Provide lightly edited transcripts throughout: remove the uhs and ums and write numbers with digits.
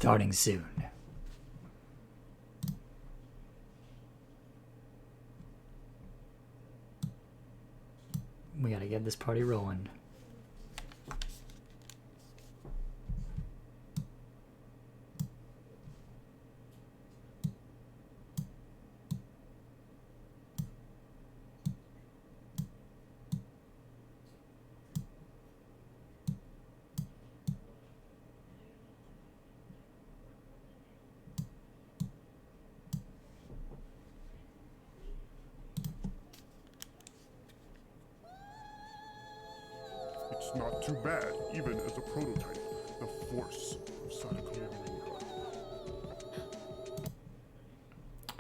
starting soon. We gotta get this party rolling. It's not too bad, even as a prototype. The force of Sonic.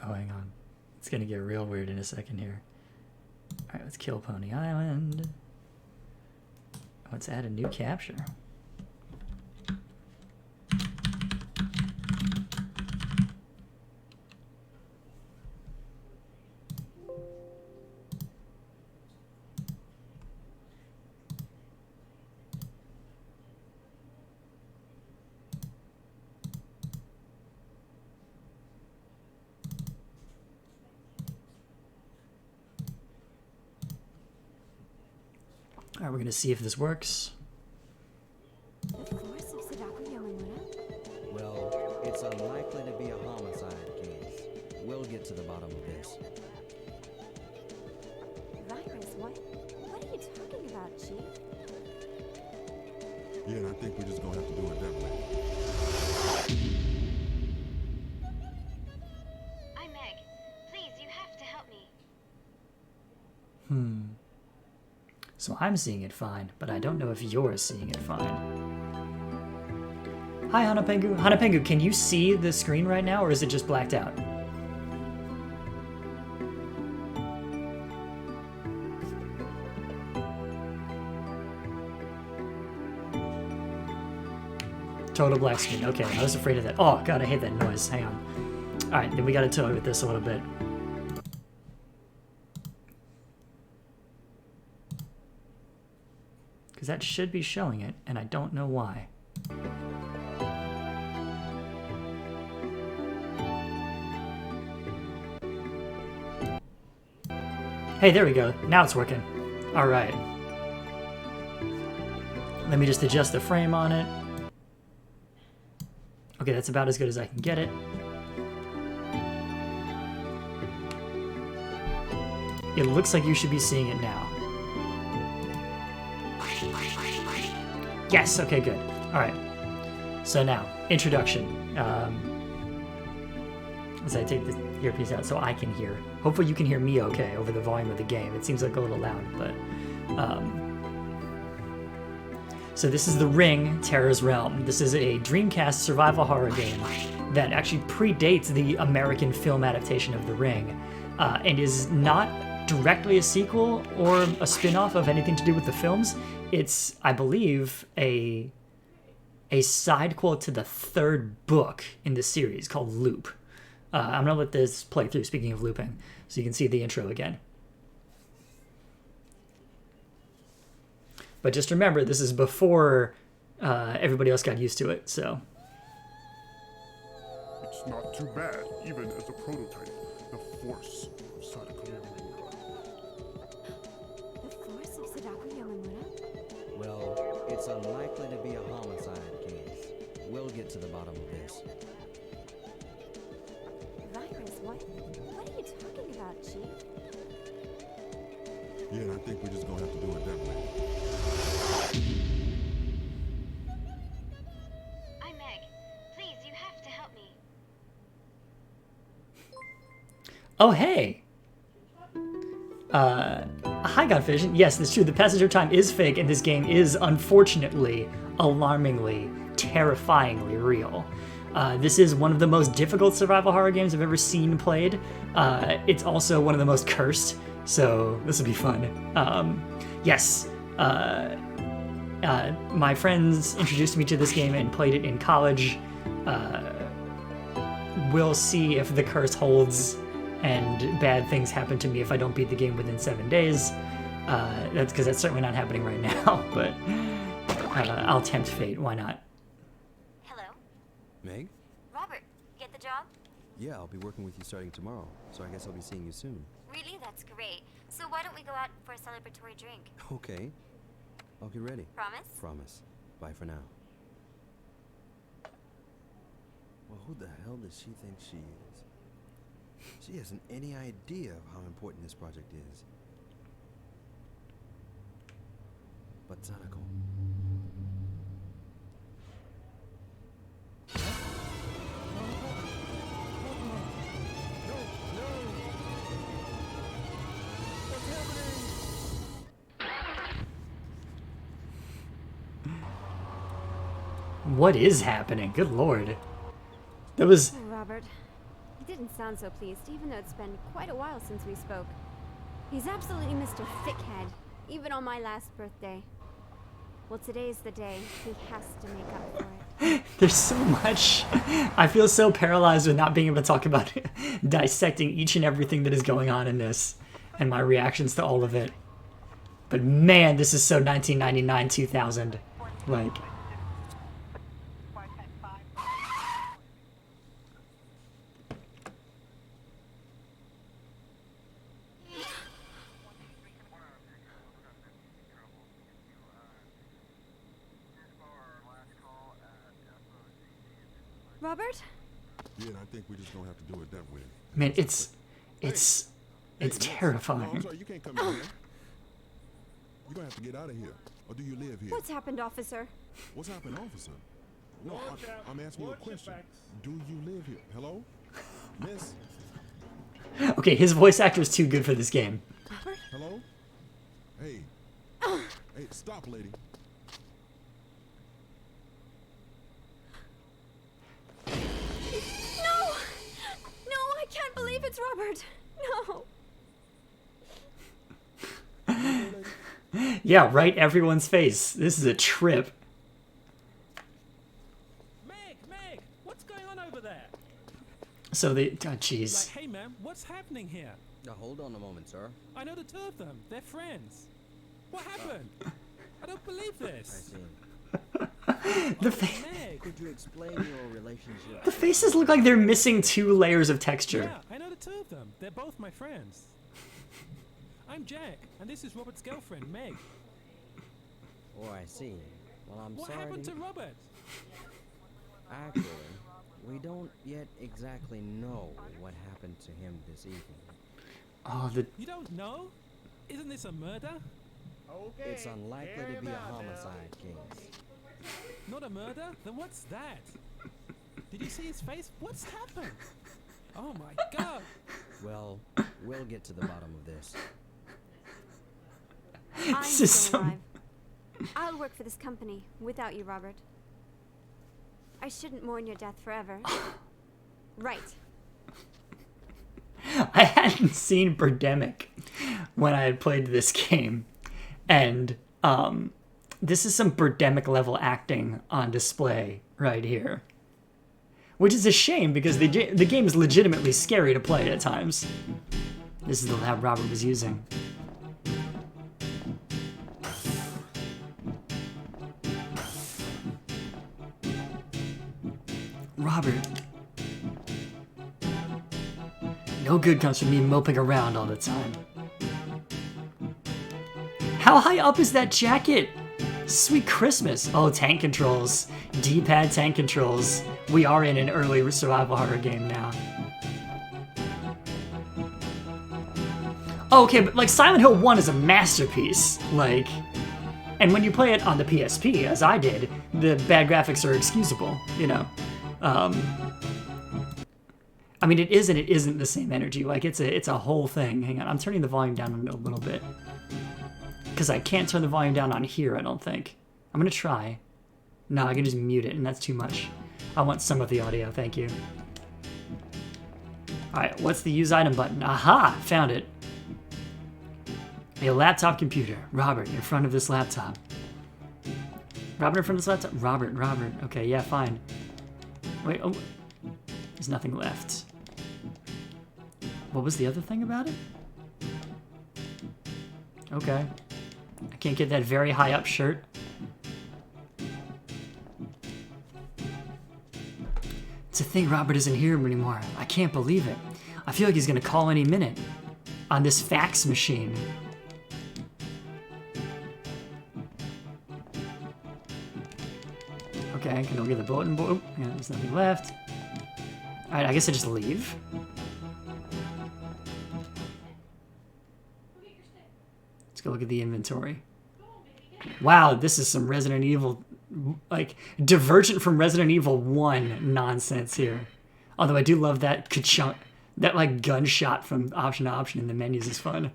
Oh, hang on. It's gonna get real weird in a second here. Alright, let's kill Pony Island. Let's add a new capture. Alright, we're gonna see if this works. Well, it's unlikely to be a homicide case. We'll get to the bottom of this. Virus, what are you talking about, Chief? Yeah, and I think we're just gonna have to do it that way. I'm Meg. Please, you have to help me. So I'm seeing it fine, but I don't know if you're seeing it fine. Hi, Hanapengu. Hanapengu, can you see the screen right now, or is it just blacked out? Total black screen. Okay, I was afraid of that. Oh, God, I hate that noise. Hang on. All right, then we got to toy with this a little bit. Because that should be showing it, and I don't know why. Hey, there we go. Now it's working. All right. Let me just adjust the frame on it. Okay, that's about as good as I can get it. It looks like you should be seeing it now. Yes, okay, good. All right. So now, introduction. As I take the earpiece out so I can hear. Hopefully you can hear me okay over the volume of the game. It seems like a little loud, but... So this is The Ring, Terror's Realm. This is a Dreamcast survival horror game that actually predates the American film adaptation of The Ring, and is not directly a sequel or a spin-off of anything to do with the films. It's, I believe, a sidequel to the third book in the series called Loop. I'm going to let this play through, speaking of looping, so you can see the intro again. But just remember, this is before everybody else got used to it, so... It's not too bad, even as a prototype. The force of Sonic. The force of Sadako Yamamura? Well, it's unlikely to be a homicide case. We'll get to the bottom of this. Virus, what are you talking about, Chief? Yeah, and I think we're just gonna have to do it that way. I'm Meg. Please, you have to help me. Oh, hey! Hi, Godvision. Yes, that's true. The passenger time is fake, and this game is, unfortunately, alarmingly, terrifyingly real. This is one of the most difficult survival horror games I've ever seen played. It's also one of the most cursed, so this will be fun. Yes, my friends introduced me to this game and played it in college. We'll see if the curse holds and bad things happen to me if I don't beat the game within 7 days. That's because that's certainly not happening right now, but I'll tempt fate. Why not? Hello? Meg? Robert, get the job? Yeah, I'll be working with you starting tomorrow, so I guess I'll be seeing you soon. Really? That's great. So why don't we go out for a celebratory drink? Okay. I'll be ready. Promise? Promise. Bye for now. Well, who the hell does she think she is? She hasn't any idea of how important this project is. But Tanako. What is happening? Good lord. That was... Oh, Robert. He didn't sound so pleased, even though it's been quite a while since we spoke. He's absolutely Mr. Thickhead, even on my last birthday. Well, today's the day. He has to make up for it. There's so much. I feel so paralyzed with not being able to talk about dissecting each and everything that is going on in this and my reactions to all of it. But man, this is so 1999, 2000. Like... Robert? Yeah, I think we're just gonna have to do it that way. Man, it's Hey, terrifying. No, I'm sorry, you can't come in here. You're gonna have to get out of here. Or do you live here? What's happened, officer? What's happened, officer? No, I'm asking you a question. Do you live here? Hello? Miss? Okay, his voice actor is too good for this game. Robert? Hello? Hey. Hey, stop, lady. No! No, I can't believe it's Robert. No. Yeah, right, everyone's face. This is a trip. Meg, what's going on over there? So they... Oh, jeez. Like, hey, ma'am, what's happening here? Now, hold on a moment, sir. I know the two of them. They're friends. What happened? I don't believe I this. see. The, fa Meg. Could you explain your relationship? the faces look like they're missing 2 layers of texture. Yeah, I know the two of them. They're both my friends. I'm Jack, and this is Robert's girlfriend, Meg. Oh, I see. Well, I'm What sorry. happened to Robert? Actually, we don't yet exactly know what happened to him this evening. Oh, the... You don't know? Isn't this a murder? It's unlikely to be a homicide case. Not a murder? Then what's that? Did you see his face? What's happened? Oh my god! Well, we'll get to the bottom of this. I'm This is still so... alive. I'll work for this company without you, Robert. I shouldn't mourn your death forever. Right. I hadn't seen Birdemic when I had played this game. And this is some Birdemic level acting on display right here. Which is a shame because the game is legitimately scary to play at times. This is the lab Robert was using. Robert. No good comes from me moping around all the time. How high up is that jacket? Sweet Christmas. Oh, tank controls. D-pad tank controls. We are in an early survival horror game now. Oh, okay, but like Silent Hill 1 is a masterpiece. Like, and when you play it on the PSP, as I did, the bad graphics are excusable, you know. I mean, it is and it isn't the same energy. Like, it's a whole thing. Hang on, I'm turning the volume down a little bit. Because I can't turn the volume down on here, I don't think. I'm gonna try. No, I can just mute it, and that's too much. I want some of the audio, thank you. Alright, what's the use item button? Aha! Found it. A laptop computer. Robert, in front of this laptop. Robert in front of this laptop? Robert. Okay, yeah, fine. Wait, oh. There's nothing left. What was the other thing about it? Okay. I can't get that very high up shirt. To think Robert isn't here anymore. I can't believe it. I feel like he's gonna call any minute. On this fax machine. Okay, can I get the bulletin board? Oh, yeah, there's nothing left. Alright, I guess I just leave. Let's go look at the inventory. Wow, this is some Resident Evil, like, divergent from Resident Evil 1 nonsense here. Although I do love that ka-chunk, that, like, gunshot from option to option in the menus is fun.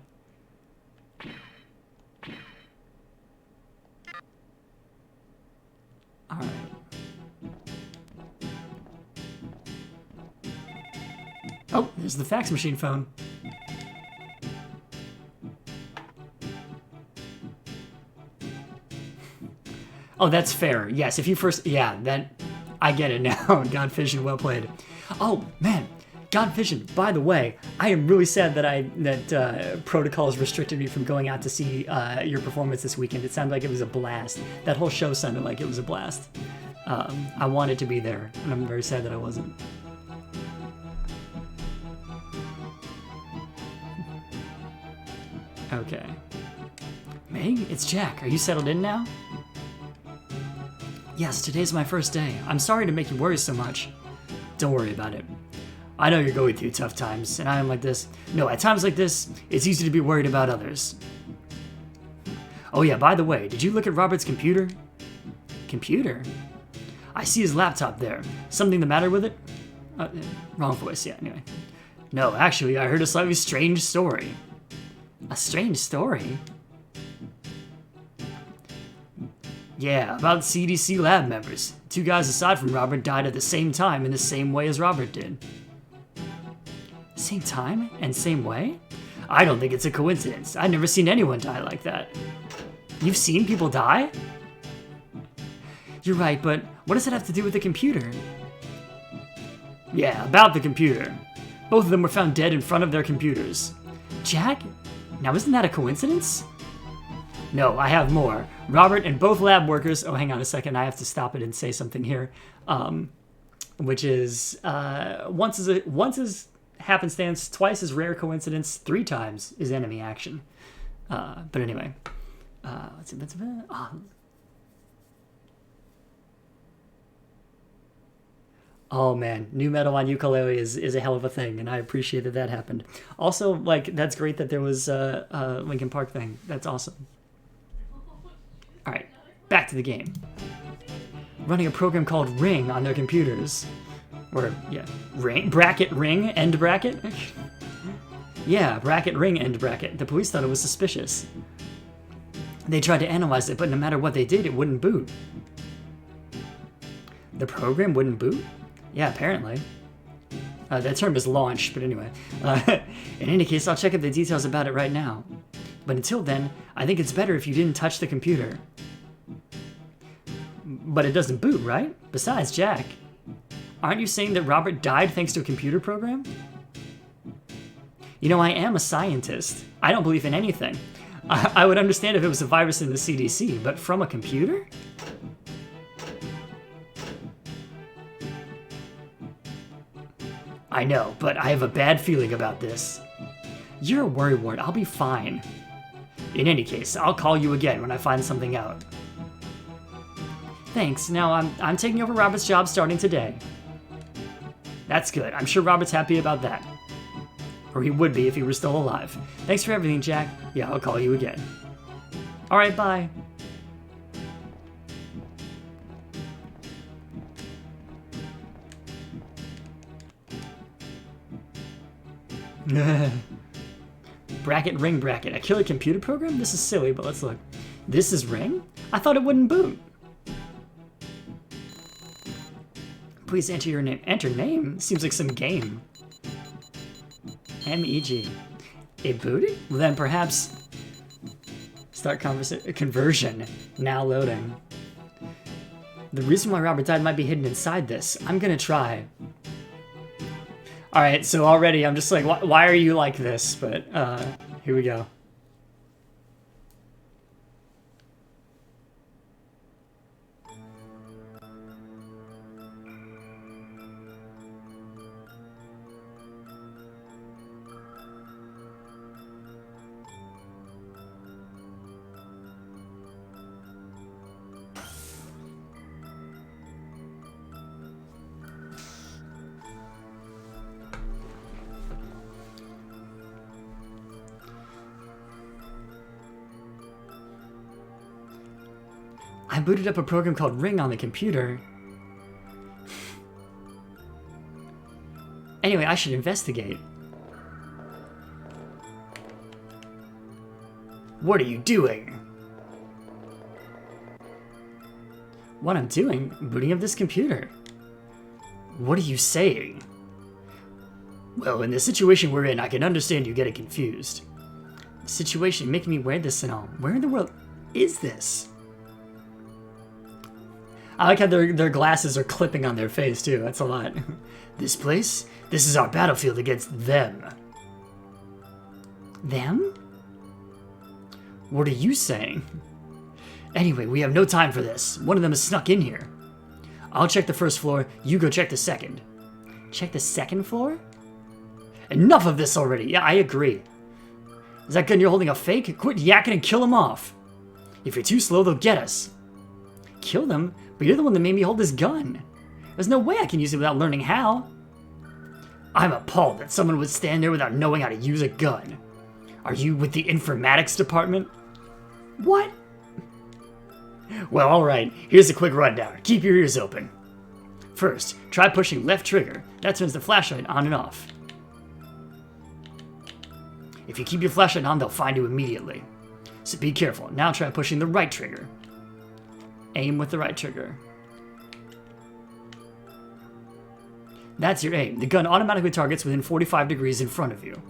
Alright. Oh, there's the fax machine phone. Oh, that's fair. Yes, if you first... Yeah, that... I get it now. God Vision, well played. Oh, man. God Vision, by the way, I am really sad that protocols restricted me from going out to see your performance this weekend. It sounded like it was a blast. That whole show sounded like it was a blast. I wanted to be there, and I'm very sad that I wasn't. Okay. Meg, it's Jack. Are you settled in now? Yes, today's my first day. I'm sorry to make you worry so much. Don't worry about it. I know you're going through tough times, and I am like this. No, at times like this, it's easy to be worried about others. Oh yeah, by the way, did you look at Robert's computer? Computer? I see his laptop there. Something the matter with it? Wrong voice, yeah, anyway. No, actually, I heard a slightly strange story. A strange story? Yeah, about CDC lab members. 2 guys aside from Robert died at the same time in the same way as Robert did. Same time and same way? I don't think it's a coincidence. I've never seen anyone die like that. You've seen people die? You're right, but what does it have to do with the computer? Yeah, about the computer. Both of them were found dead in front of their computers. Jack? Now isn't that a coincidence? No, I have more. Robert and both lab workers... Oh, hang on a second. I have to stop it and say something here. Which is... once is happenstance, twice is rare coincidence, 3 times is enemy action. But anyway. Let's see. Oh man, new metal on ukulele is a hell of a thing, and I appreciate that happened. Also, like, that's great that there was a Linkin Park thing. That's awesome. Alright, back to the game. Running a program called Ring on their computers. Or, yeah, bracket ring, end bracket? Yeah, bracket ring, end bracket. The police thought it was suspicious. They tried to analyze it, but no matter what they did, it wouldn't boot. The program wouldn't boot? Yeah, apparently. That term is launched, but anyway. In any case, I'll check out the details about it right now. But until then, I think it's better if you didn't touch the computer. But it doesn't boot, right? Besides, Jack, aren't you saying that Robert died thanks to a computer program? You know, I am a scientist. I don't believe in anything. I would understand if it was a virus in the CDC, but from a computer? I know, but I have a bad feeling about this. You're a worrywart. I'll be fine. In any case, I'll call you again when I find something out. Thanks. Now I'm taking over Robert's job starting today. That's good. I'm sure Robert's happy about that. Or he would be if he were still alive. Thanks for everything, Jack. Yeah, I'll call you again. Alright, bye. Bracket ring bracket. A killer computer program? This is silly, but let's look. This is Ring? I thought it wouldn't boot. Please enter your name. Enter name? Seems like some game. MEG. It booted? Well, then perhaps... Start conversion. Now loading. The reason why Robert died might be hidden inside this. I'm gonna try. Alright, so already I'm just like, why are you like this? But, here we go. I booted up a program called Ring on the computer. Anyway, I should investigate. What are you doing? What I'm doing? Booting up this computer. What are you saying? Well, in the situation we're in, I can understand you getting confused. The situation making me wear this and all. Where in the world is this? I like how their glasses are clipping on their face, too. That's a lot. This place? This is our battlefield against them. Them? What are you saying? Anyway, we have no time for this. One of them has snuck in here. I'll check the first floor, you go check the second. Check the second floor? Enough of this already. Yeah, I agree. Is that gun you're holding a fake? Quit yakking and kill him off. If you're too slow, they'll get us. Kill them? But you're the one that made me hold this gun. There's no way I can use it without learning how. I'm appalled that someone would stand there without knowing how to use a gun. Are you with the informatics department? What? Well, alright, here's a quick rundown. Keep your ears open. First, try pushing left trigger. That turns the flashlight on and off. If you keep your flashlight on, they'll find you immediately. So be careful. Now try pushing the right trigger. Aim with the right trigger. That's your aim. The gun automatically targets within 45 degrees in front of you.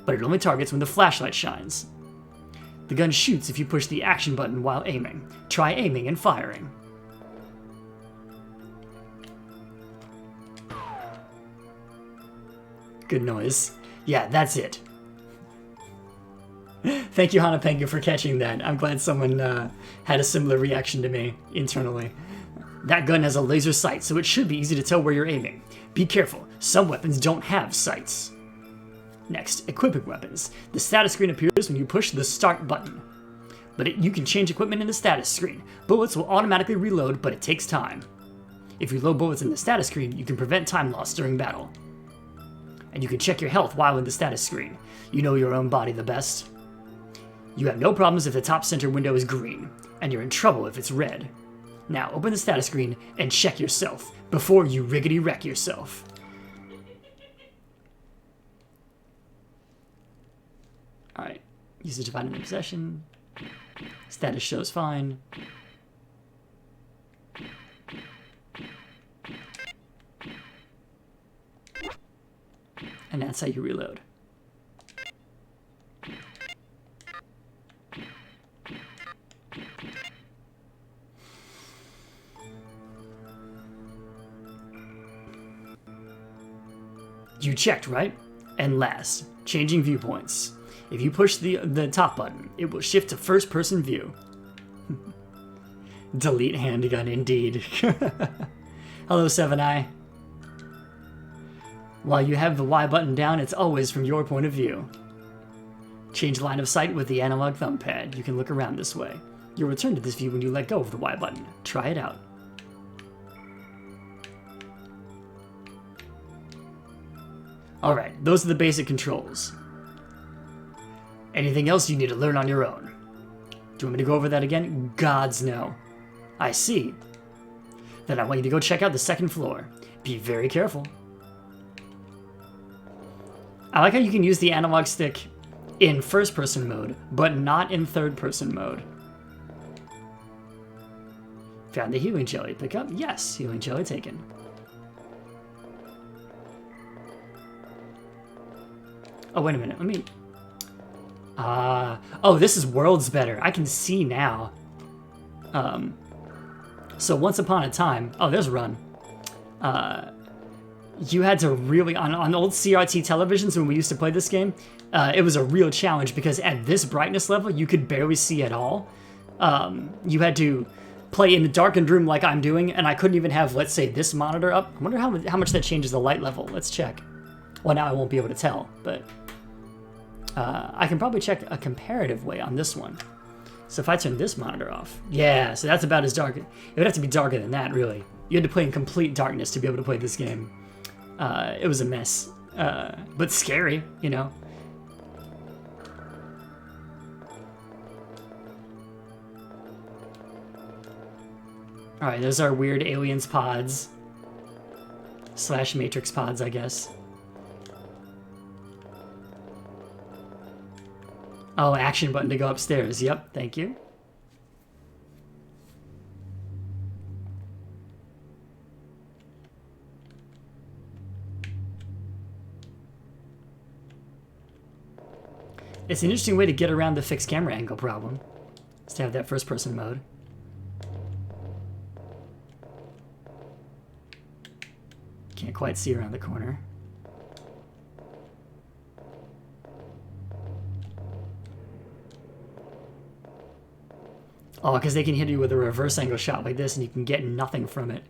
But it only targets when the flashlight shines. The gun shoots if you push the action button while aiming. Try aiming and firing. Good noise. Yeah, that's it. Thank you, Hanapengu, for catching that. I'm glad someone had a similar reaction to me internally. That gun has a laser sight, so it should be easy to tell where you're aiming. Be careful, some weapons don't have sights. Next, equipping weapons. The status screen appears when you push the start button. But you can change equipment in the status screen. Bullets will automatically reload, but it takes time. If you load bullets in the status screen, you can prevent time loss during battle. And you can check your health while in the status screen. You know your own body the best. You have no problems if the top center window is green, and you're in trouble if it's red. Now open the status screen and check yourself before you riggedy wreck yourself. Alright, usage defined in possession. Status shows fine. And that's how you reload. You checked, right? And last, changing viewpoints. If you push the top button, it will shift to first-person view. Delete handgun, indeed. Hello, 7i. While you have the Y button down, it's always from your point of view. Change line of sight with the analog thumb pad. You can look around this way. You'll return to this view when you let go of the Y button. Try it out. Alright, those are the basic controls. Anything else you need to learn on your own? Do you want me to go over that again? Gods no. I see. Then I want you to go check out the second floor. Be very careful. I like how you can use the analog stick in first-person mode, but not in third-person mode. Found the healing jelly. Pick up? Yes, healing jelly taken. Oh, wait a minute. Let me... oh, this is worlds better. I can see now. So once upon a time... Oh, there's Run. You had to really... On old CRT televisions when we used to play this game, it was a real challenge because at this brightness level, you could barely see at all. You had to play in a darkened room like I'm doing, and I couldn't even have, let's say, this monitor up. I wonder how much that changes the light level. Let's check. Well, now I won't be able to tell, but... I can probably check a comparative way on this one. So if I turn this monitor off, yeah, so that's about as dark. It would have to be darker than that, really. You had to play in complete darkness to be able to play this game. It was a mess, but scary, you know. Alright, those are weird aliens pods. Slash matrix pods, I guess. Oh, action button to go upstairs. Yep, thank you. It's an interesting way to get around the fixed camera angle problem. Is to have that first person mode. Can't quite see around the corner. Oh, because they can hit you with a reverse angle shot like this and you can get nothing from it.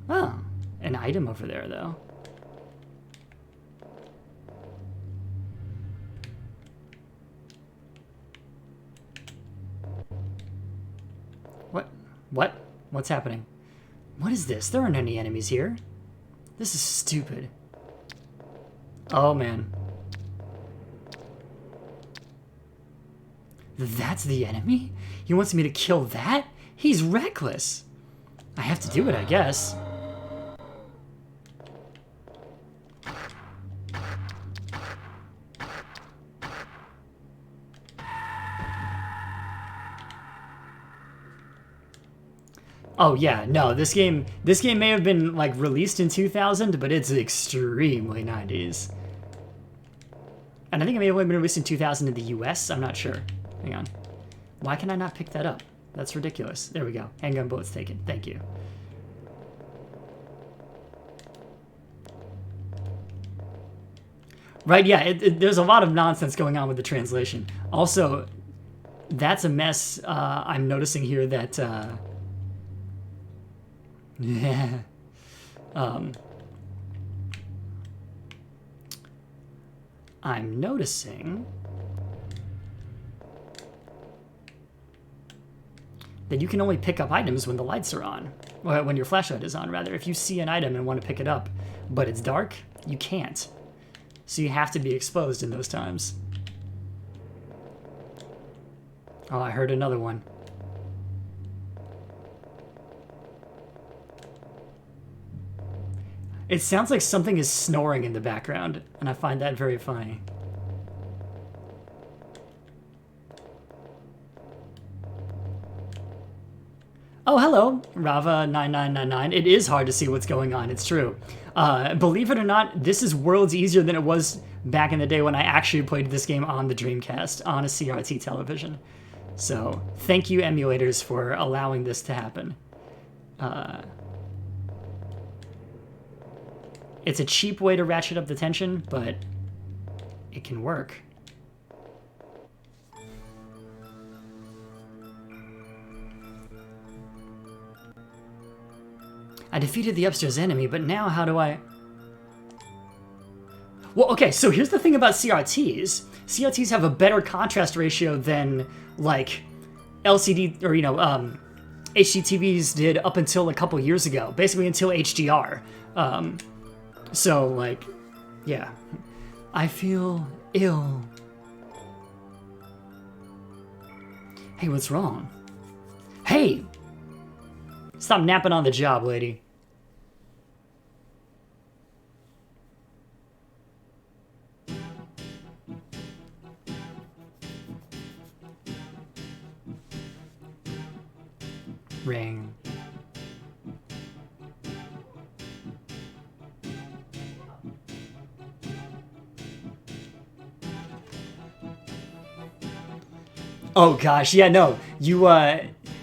Oh, an item over there, though. What? What? What's happening? What is this? There aren't any enemies here. This is stupid. Oh, man. That's the enemy? He wants me to kill that? He's reckless. I have to do it, I guess. Oh yeah, no, this game may have been like released in 2000, but it's extremely 90s. And I think it may have only been released in 2000 in the US, I'm not sure. Hang on. Why can I not pick that up? That's ridiculous. There we go. Handgun bullets taken. Thank you. Right, yeah, there's a lot of nonsense going on with the translation. Also, that's a mess. I'm noticing here that... Yeah. I'm noticing that you can only pick up items when the lights are on. Well, when your flashlight is on, rather. If you see an item and want to pick it up, but it's dark, you can't. So you have to be exposed in those times. Oh, I heard another one. It sounds like something is snoring in the background, and I find that very funny. Oh, hello, Rava9999. It is hard to see what's going on, it's true. Believe it or not, this is worlds easier than it was back in the day when I actually played this game on the Dreamcast, on a CRT television. So, thank you, emulators, for allowing this to happen. It's a cheap way to ratchet up the tension, but it can work. I defeated the upstairs enemy, but now how do I... Well, okay, so here's the thing about CRTs. CRTs have a better contrast ratio than, like, LCD, or, you know, HDTVs did up until a couple years ago. Basically until HDR. So, like, yeah. I feel ill. Hey, what's wrong? Hey! Stop napping on the job, lady. Ring. Oh gosh, yeah, no. You,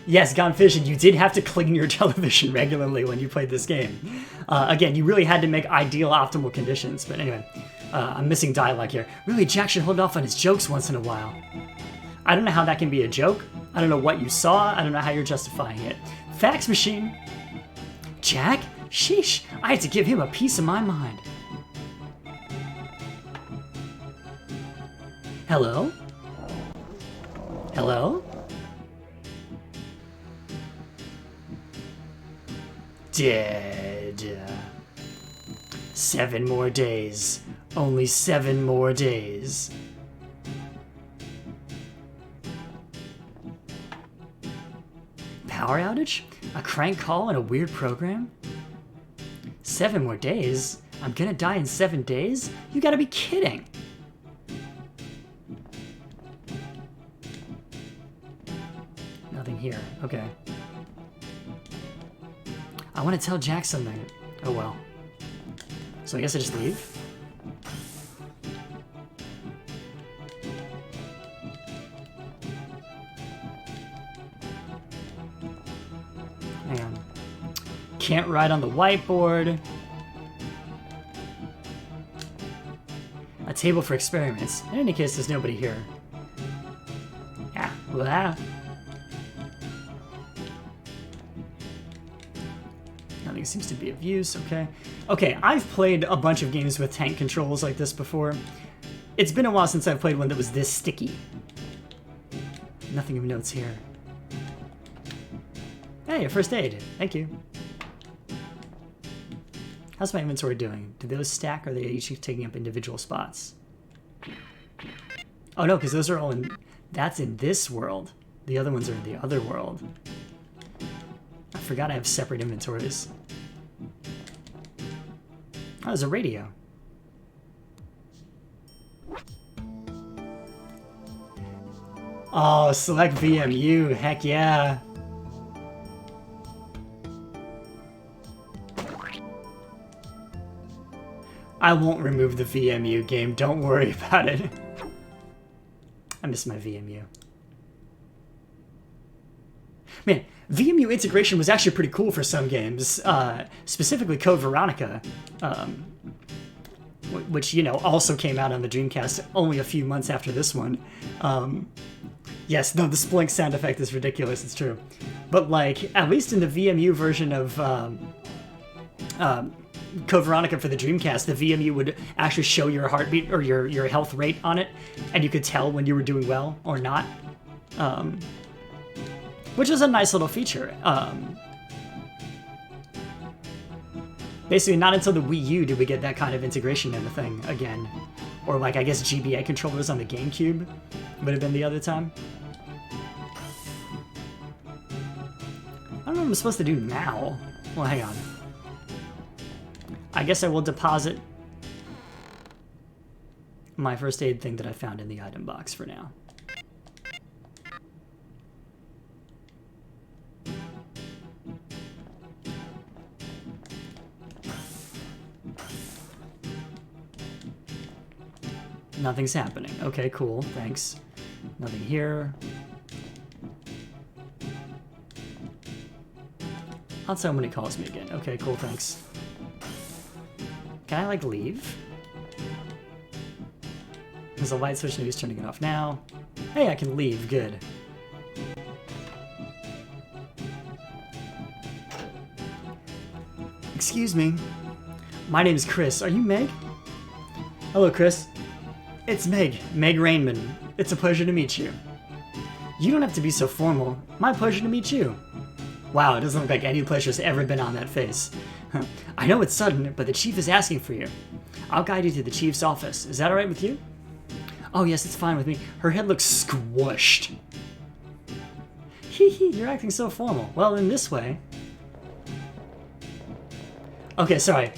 yes, Gone Fishing, you did have to clean your television regularly when you played this game. Again, you really had to make ideal, optimal conditions. But anyway, I'm missing dialogue here. Really, Jack should hold off on his jokes once in a while. I don't know how that can be a joke. I don't know what you saw. I don't know how you're justifying it. Fax machine. Jack? Sheesh, I had to give him a piece of my mind. Hello? Hello? Dead. 7 more days. Only 7 more days. Power outage? A crank call and a weird program? 7 more days? I'm gonna die in 7 days? You gotta be kidding! Nothing here. Okay. I want to tell Jack something. Oh well. So I guess I just leave? Hang on. Can't write on the whiteboard. A table for experiments. In any case, there's nobody here. Yeah. Blah. Nothing seems to be of use. Okay. Okay, I've played a bunch of games with tank controls like this before. It's been a while since I've played one that was this sticky. Nothing of notes here. Hey, a first aid. Thank you. How's my inventory doing? Do those stack, or are they each taking up individual spots? Oh no, because those are all in... That's in this world. The other ones are in the other world. I forgot I have separate inventories. Oh, there's a radio. Oh, select VMU. Heck yeah. I won't remove the VMU game. Don't worry about it. I miss my VMU. Man, VMU integration was actually pretty cool for some games, specifically Code Veronica, which, you know, also came out on the Dreamcast only a few months after this one. Yes, no, the splink sound effect is ridiculous, it's true. But, like, at least in the VMU version of Code Veronica for the Dreamcast, the VMU would actually show your heartbeat or your health rate on it, and you could tell when you were doing well or not. Which is a nice little feature. Basically, not until the Wii U did we get that kind of integration in the thing again. Or, like, I guess GBA controllers on the GameCube would have been the other time. I don't know what I'm supposed to do now. Well, hang on. I guess I will deposit my first aid thing that I found in the item box for now. Nothing's happening. Okay, cool. Thanks. Nothing here. Not somebody calls me again. Okay, cool. Thanks. Can I, like, leave? There's a light switch and he's turning it off now. Hey, I can leave. Good. Excuse me. My name's Chris. Are you Meg? Hello, Chris. It's Meg. Meg Rainman. It's a pleasure to meet you. You don't have to be so formal. My pleasure to meet you. Wow, it doesn't look like any pleasure's ever been on that face. I know it's sudden, but the chief is asking for you. I'll guide you to the chief's office. Is that alright with you? Oh yes, it's fine with me. Her head looks squished. Hee hee, you're acting so formal. Well, in this way... Okay, sorry.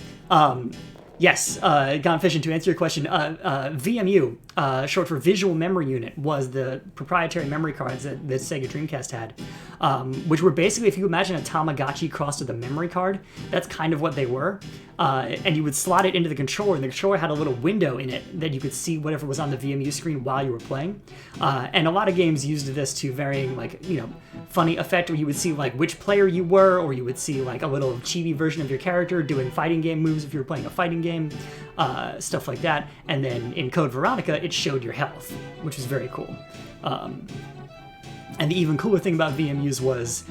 Yes, Gone Fishing, to answer your question, VMU, short for Visual Memory Unit, was the proprietary memory cards that the Sega Dreamcast had, which were basically, if you imagine a Tamagotchi crossed with a memory card, that's kind of what they were. And you would slot it into the controller, and the controller had a little window in it that you could see whatever was on the VMU screen while you were playing. And a lot of games used this to varying, like, you know, funny effect, where you would see, like, which player you were, or you would see, like, a little chibi version of your character doing fighting game moves if you were playing a fighting game, stuff like that. And then in Code Veronica, it showed your health, which was very cool. And the even cooler thing about VMUs was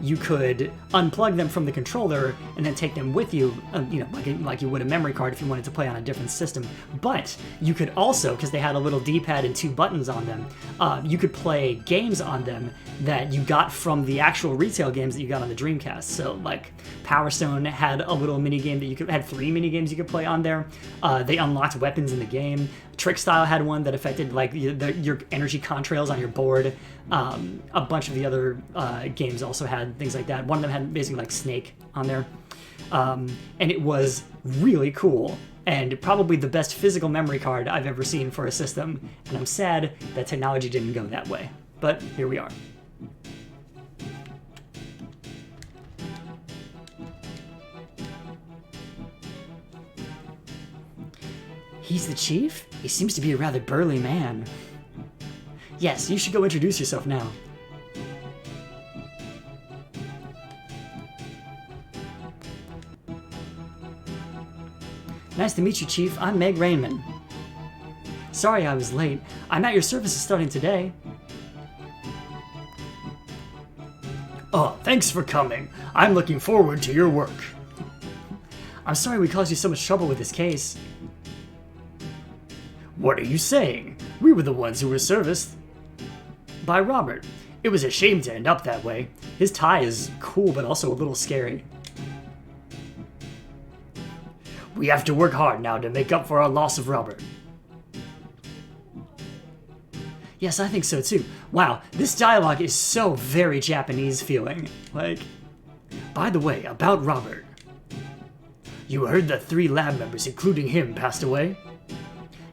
you could unplug them from the controller and then take them with you, like you would a memory card if you wanted to play on a different system. But you could also, because they had a little D-pad and 2 buttons on them, you could play games on them that you got from the actual retail games that you got on the Dreamcast. So like Power Stone had a little mini game that had 3 mini games you could play on there. They unlocked weapons in the game. Trick Style had one that affected like your energy contrails on your board. A bunch of the other games also had things like that. One of them had basically like Snake on there. And it was really cool and probably the best physical memory card I've ever seen for a system. And I'm sad that technology didn't go that way. But here we are. He's the chief? He seems to be a rather burly man. Yes, you should go introduce yourself now. Nice to meet you, Chief. I'm Meg Rainman. Sorry I was late. I'm at your services starting today. Oh, thanks for coming. I'm looking forward to your work. I'm sorry we caused you so much trouble with this case. What are you saying? We were the ones who were serviced by Robert. It was a shame to end up that way. His tie is cool, but also a little scary. We have to work hard now to make up for our loss of Robert. Yes, I think so too. Wow, this dialogue is so very Japanese feeling. Like, by the way, about Robert. You heard that 3 lab members, including him, passed away?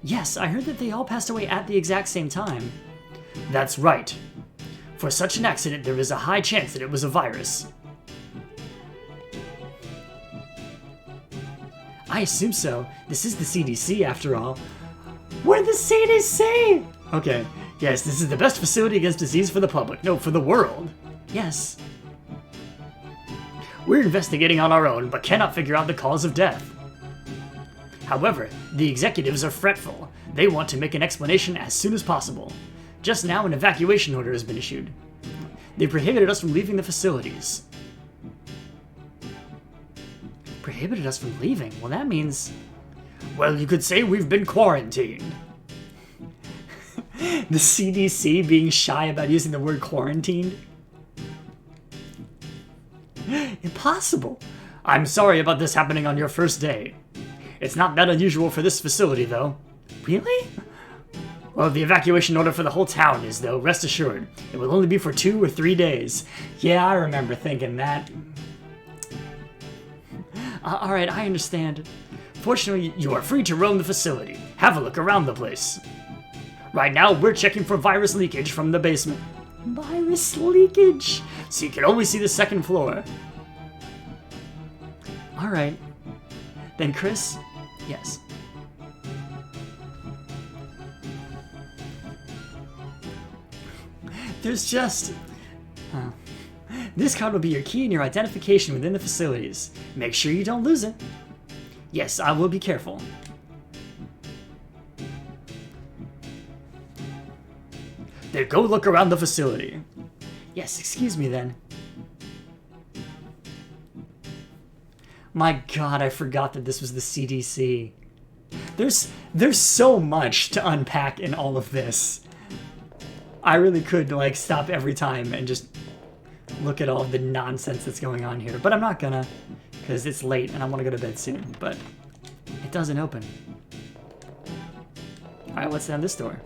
Yes, I heard that they all passed away at the exact same time. That's right. For such an accident, there is a high chance that it was a virus. I assume so. This is the CDC, after all. We're the CDC! Okay, yes, this is the best facility against disease for the public. No, for the world. Yes. We're investigating on our own, but cannot figure out the cause of death. However, the executives are fretful. They want to make an explanation as soon as possible. Just now, an evacuation order has been issued. They prohibited us from leaving the facilities. Prohibited us from leaving? Well, that means... Well, you could say we've been quarantined. The CDC being shy about using the word quarantined? Impossible. I'm sorry about this happening on your first day. It's not that unusual for this facility, though. Really? Well, the evacuation order for the whole town is, though, rest assured. It will only be for 2 or 3 days. Yeah, I remember thinking that. Alright, I understand. Fortunately, you are free to roam the facility. Have a look around the place. Right now, we're checking for virus leakage from the basement. Virus leakage? So you can only see the 2nd floor. Alright. Then Chris? Yes. There's just... This card will be your key and your identification within the facilities. Make sure you don't lose it. Yes, I will be careful. Then go look around the facility. Yes, excuse me then. My god, I forgot that this was the CDC. There's so much to unpack in all of this. I really could, like, stop every time and just look at all of the nonsense that's going on here. But I'm not gonna, because it's late and I want to go to bed soon. But it doesn't open. Alright, what's down this door?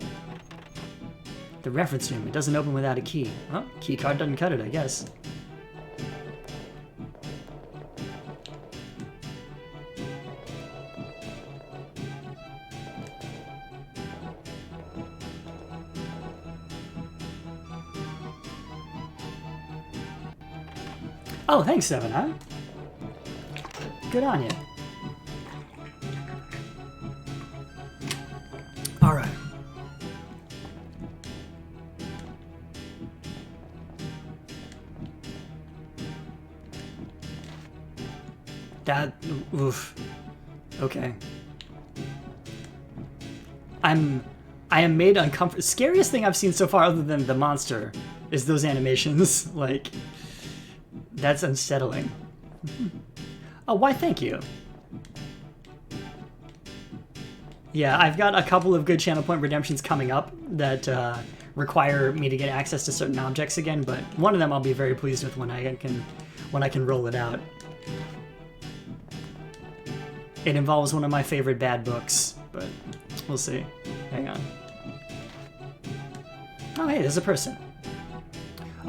The reference room. It doesn't open without a key. Well, key card doesn't cut it, I guess. Oh, thanks, Seven, huh? Good on you. Alright. That... oof. Okay. I'm I am made uncomfortable. Scariest thing I've seen so far, other than the monster, is those animations. Like, that's unsettling. Oh, why? Thank you. Yeah, I've got a couple of good channel point redemptions coming up that require me to get access to certain objects again, but one of them I'll be very pleased with when I can roll it out. It involves one of my favorite bad books, but we'll see. Hang on. Oh, hey, there's a person.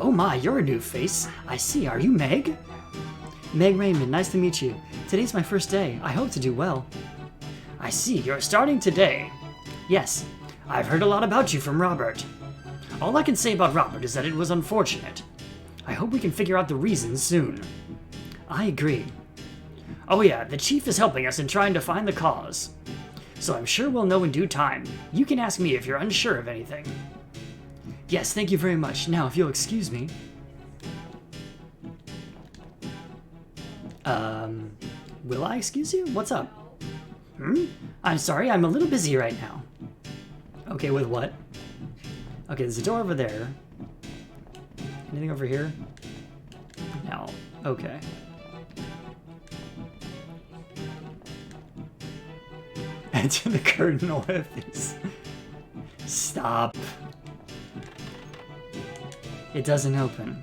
Oh my, you're a new face. I see. Are you Meg? Meg Raymond, nice to meet you. Today's my first day. I hope to do well. I see, you're starting today. Yes, I've heard a lot about you from Robert. All I can say about Robert is that it was unfortunate. I hope we can figure out the reasons soon. I agree. Oh yeah, the chief is helping us in trying to find the cause. So I'm sure we'll know in due time. You can ask me if you're unsure of anything. Yes, thank you very much. Now, if you'll excuse me. Will I excuse you? What's up? I'm sorry, I'm a little busy right now. Okay, with what? Okay, there's a door over there. Anything over here? No. Okay. Enter the curtain orifice. Stop. It doesn't open.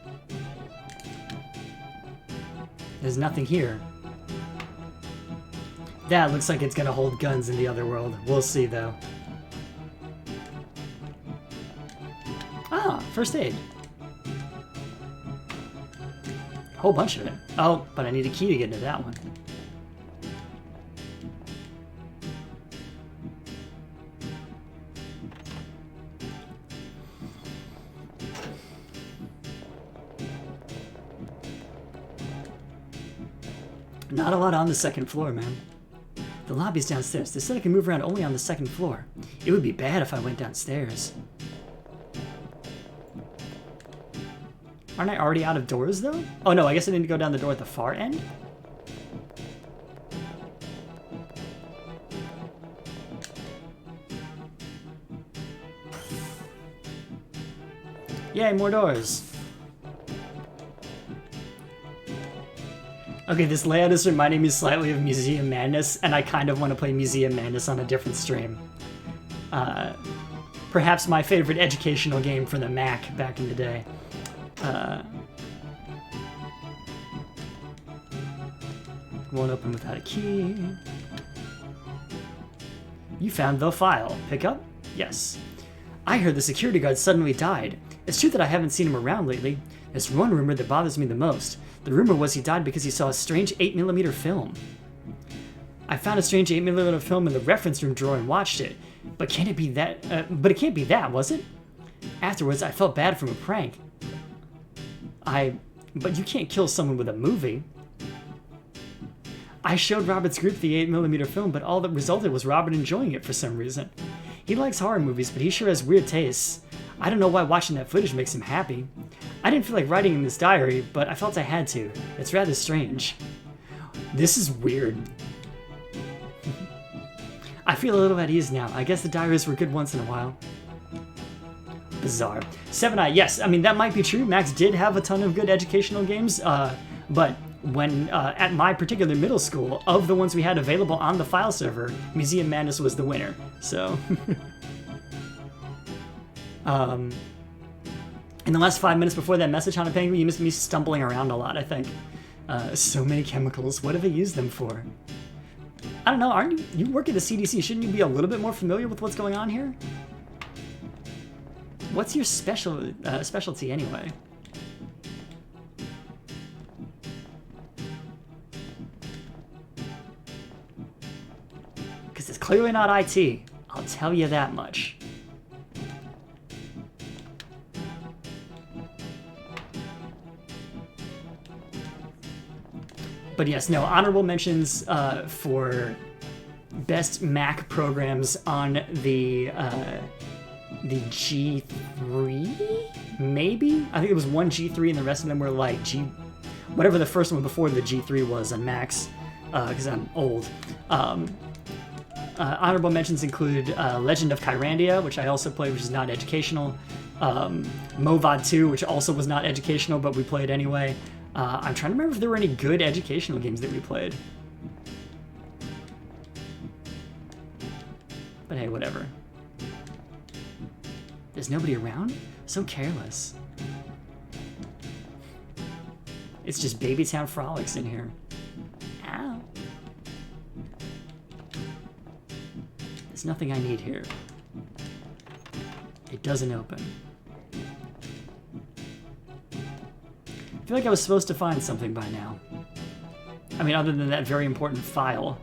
There's nothing here. That looks like it's gonna hold guns in the other world. We'll see, though. Ah, first aid. Whole bunch of it. Oh, but I need a key to get into that one. Not a lot on the second floor, man. The lobby's downstairs. They said I can move around only on the second floor. It would be bad if I went downstairs. Aren't I already out of doors, though? Oh no, I guess I need to go down the door at the far end? Yay, more doors. Okay, this layout is reminding me slightly of Museum Madness, and I kind of want to play Museum Madness on a different stream. Perhaps my favorite educational game for the Mac back in the day. Won't open without a key. You found the file. Pick up? Yes. I heard the security guard suddenly died. It's true that I haven't seen him around lately. There's one rumor that bothers me the most. The rumor was he died because he saw a strange 8mm film. I found a strange 8mm film in the reference room drawer and watched it. But can't it be that? But it can't be that, was it? Afterwards, I felt bad from a prank. But you can't kill someone with a movie. I showed Robert's group the 8mm film, but all that resulted was Robert enjoying it for some reason. He likes horror movies, but he sure has weird tastes. I don't know why watching that footage makes him happy. I didn't feel like writing in this diary, but I felt I had to. It's rather strange. This is weird. I feel a little at ease now. I guess the diaries were good once in a while. Bizarre. 7i, yes, I mean, that might be true. Max did have a ton of good educational games, but when at my particular middle school, of the ones we had available on the file server, Museum Madness was the winner, so... In the last 5 minutes before that message, Hana Penguin, you missed me stumbling around a lot, I think. So many chemicals. What do they use them for? I don't know, aren't you work at the CDC? Shouldn't you be a little bit more familiar with what's going on here? What's your specialty anyway? Because it's clearly not IT. I'll tell you that much. But yes, no, honorable mentions for best Mac programs on the G3, maybe? I think it was one G3 and the rest of them were like whatever the first one before the G3 was on Macs, because I'm old. Honorable mentions include Legend of Kyrandia, which I also played, which is not educational. Movad 2, which also was not educational, but we played anyway. I'm trying to remember if there were any good educational games that we played. But hey, whatever. There's nobody around? So careless. It's just Babytown Frolics in here. Ow. There's nothing I need here. It doesn't open. I feel like I was supposed to find something by now. I mean, other than that very important file.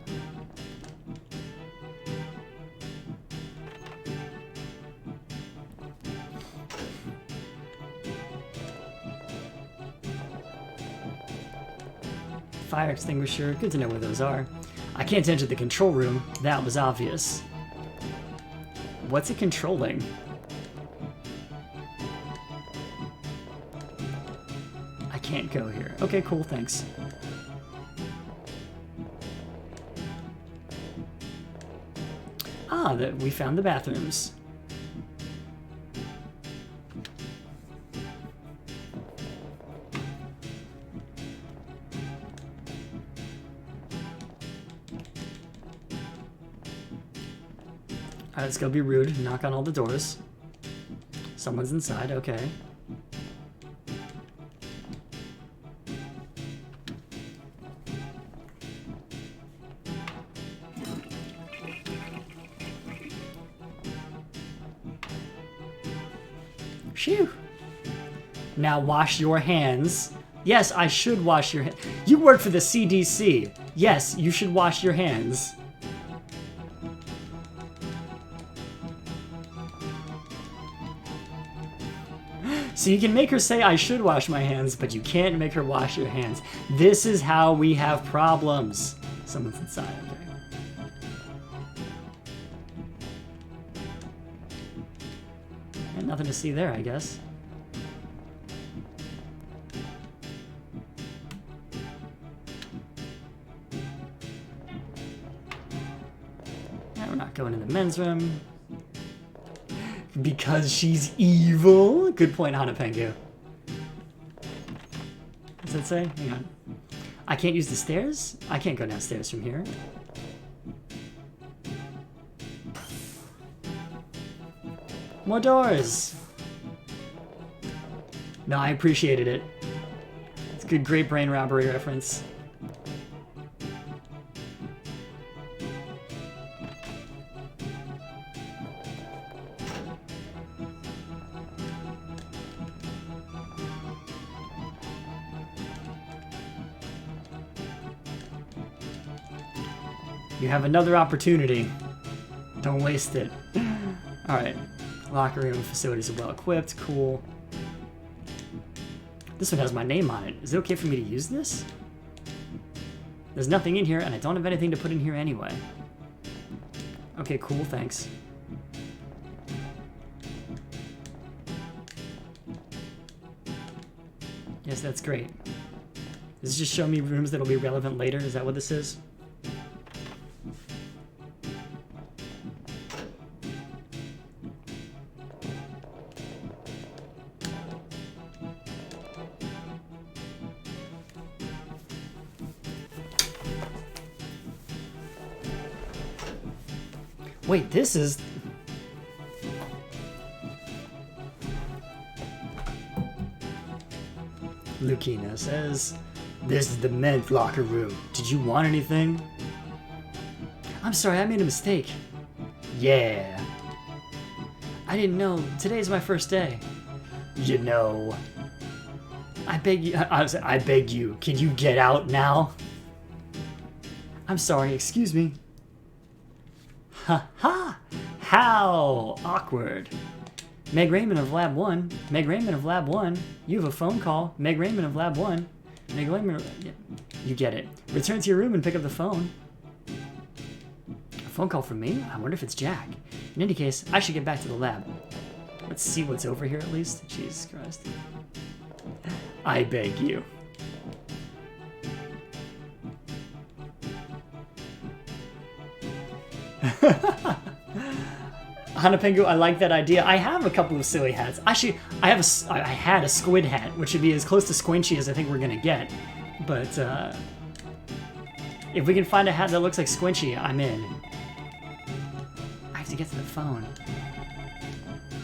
Fire extinguisher, good to know where those are. I can't enter the control room, that was obvious. What's it controlling? I can't go here. Okay, cool, thanks. Ah, we found the bathrooms. Alright, let's go be rude. Knock on all the doors. Someone's inside, okay. Phew. Now wash your hands. Yes, I should wash your hands. You work for the CDC. Yes, you should wash your hands. So you can make her say, I should wash my hands, but you can't make her wash your hands. This is how we have problems. Someone's inside, okay. And nothing to see there, I guess. Now we're not going in the men's room. Because she's evil. Good point, Hanapengu. What's that say? Hang on. I can't use the stairs? I can't go downstairs from here. More doors! No, I appreciated it. It's a good, great brain robbery reference. You have another opportunity. Don't waste it. Alright. Locker room facilities are well equipped. Cool. This one has my name on it. Is it okay for me to use this? There's nothing in here, and I don't have anything to put in here anyway. Okay, cool, thanks. Yes, that's great. Does this just show me rooms that'll be relevant later? Is that what this is? Wait, this is... Lucina says, this is the men's locker room. Did you want anything? I'm sorry, I made a mistake. Yeah. I didn't know. Today's my first day. You know. I beg you. I beg you. Can you get out now? I'm sorry, excuse me. Ha ha! How awkward. Meg Raymond of Lab 1. Meg Raymond of Lab 1. You have a phone call. Meg Raymond of Lab 1. Meg Raymond. Yeah, you get it. Return to your room and pick up the phone. A phone call from me? I wonder if it's Jack. In any case, I should get back to the lab. Let's see what's over here at least. Jesus Christ. I beg you. Hanapengu, I like that idea. I have a couple of silly hats. Actually, I had a squid hat, which would be as close to squinchy as I think we're gonna get. But if we can find a hat that looks like squinchy, I'm in. I have to get to the phone.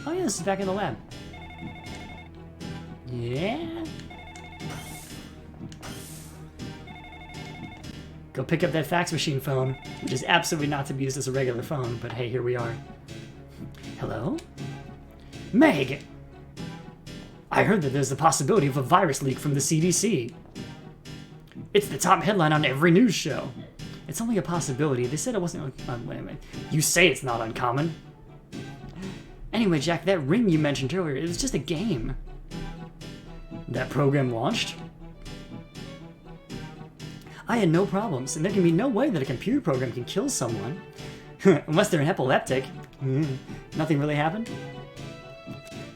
Oh yeah, this is back in the lab. Yeah. Go pick up that fax machine phone, which is absolutely not to be used as a regular phone, but hey, here we are. Hello? Meg! I heard that there's the possibility of a virus leak from the CDC. It's the top headline on every news show. It's only a possibility. They said it wasn't... wait a minute. You say it's not uncommon. Anyway, Jack, that ring you mentioned earlier, it was just a game. That program launched? I had no problems, and there can be no way that a computer program can kill someone. Unless they're an epileptic. Nothing really happened?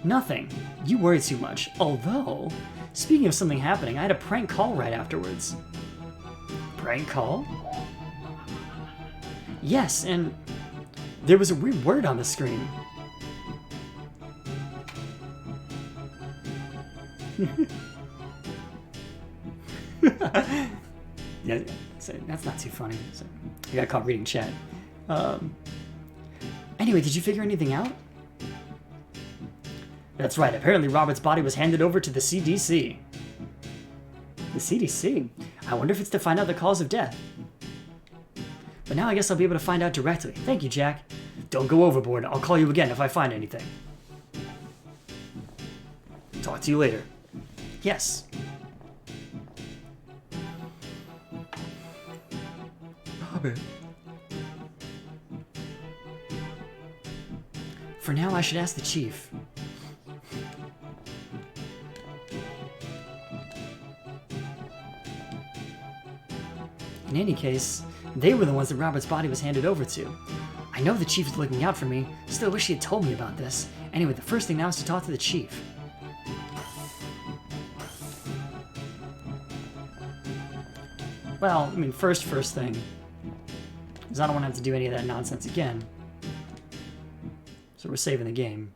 Nothing. You worry too much. Although, speaking of something happening, I had a prank call right afterwards. Prank call? Yes, and there was a weird word on the screen. Yeah, so that's not too funny. So I got caught reading chat. Anyway, did you figure anything out? That's right. Apparently Robert's body was handed over to the CDC. The CDC? I wonder if it's to find out the cause of death. But now I guess I'll be able to find out directly. Thank you, Jack. Don't go overboard. I'll call you again if I find anything. Talk to you later. Yes. Robert. For now, I should ask the chief. In any case, they were the ones that Robert's body was handed over to. I know the chief is looking out for me, still wish he had told me about this. Anyway, the first thing now is to talk to the chief. Well, I mean, first thing is I don't want to have to do any of that nonsense again. So we're saving the game.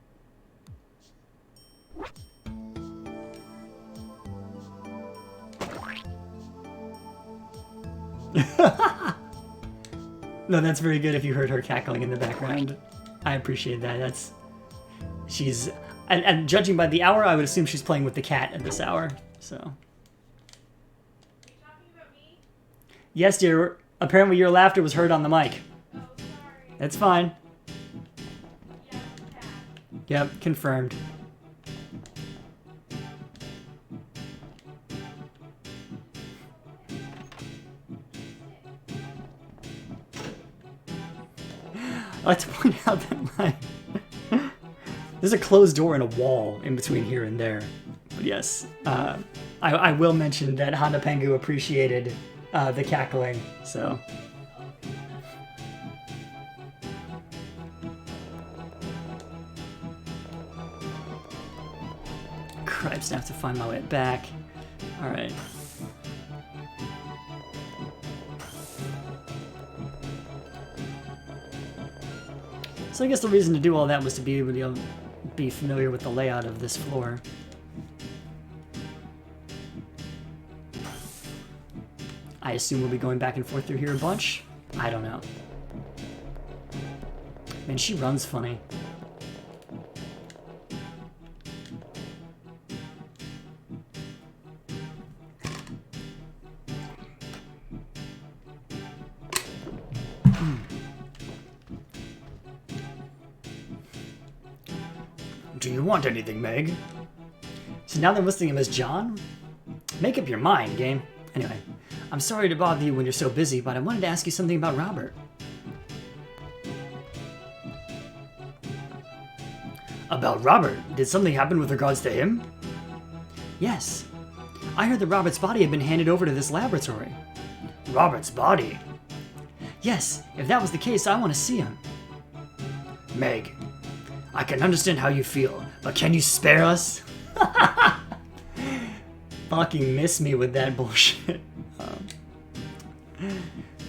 No, that's very good if you heard her cackling in the background. I appreciate that. She's... And judging by the hour, I would assume she's playing with the cat at this hour, so... Are you talking about me? Yes, dear. Apparently your laughter was heard on the mic. Oh, sorry. That's fine. Yeah, cat. Yep, confirmed. I like to point out that there's a closed door and a wall in between here and there. But yes, I will mention that Hanapengu appreciated the cackling, so... Cripes, I have to find my way back. Alright. So I guess the reason to do all that was to be able to be familiar with the layout of this floor. I assume we'll be going back and forth through here a bunch? I don't know. Man, she runs funny. Do you want anything, Meg? So now they're listing him as John? Make up your mind, game. Anyway, I'm sorry to bother you when you're so busy, but I wanted to ask you something about Robert. About Robert? Did something happen with regards to him? Yes. I heard that Robert's body had been handed over to this laboratory. Robert's body? Yes, if that was the case, I want to see him. Meg, I can understand how you feel, but can you spare us? Fucking miss me with that bullshit.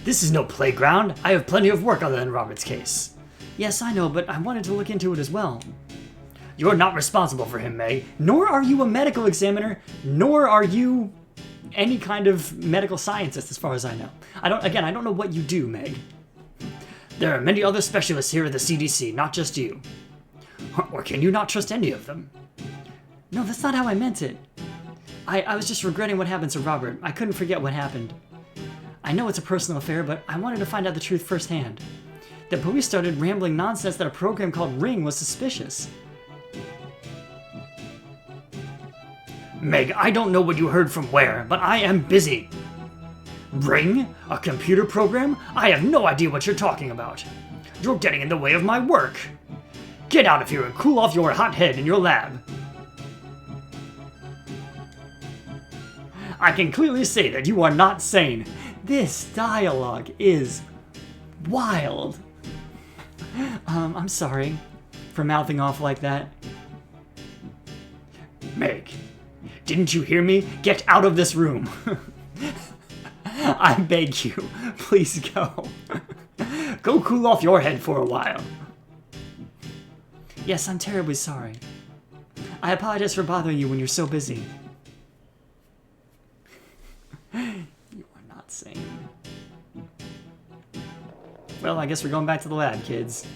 This is no playground. I have plenty of work other than Robert's case. Yes, I know, but I wanted to look into it as well. You're not responsible for him, Meg. Nor are you a medical examiner, nor are you any kind of medical scientist, as far as I know. I don't know what you do, Meg. There are many other specialists here at the CDC, not just you. Or can you not trust any of them? No, that's not how I meant it. I was just regretting what happened to Robert. I couldn't forget what happened. I know it's a personal affair, but I wanted to find out the truth firsthand. The police started rambling nonsense that a program called Ring was suspicious. Meg, I don't know what you heard from where, but I am busy. Ring? A computer program? I have no idea what you're talking about. You're getting in the way of my work. Get out of here and cool off your hot head in your lab. I can clearly say that you are not sane. This dialogue is wild. I'm sorry for mouthing off like that. Meg, didn't you hear me? Get out of this room. I beg you, please go. Go cool off your head for a while. Yes, I'm terribly sorry. I apologize for bothering you when you're so busy. You are not sane. Well, I guess we're going back to the lab, kids.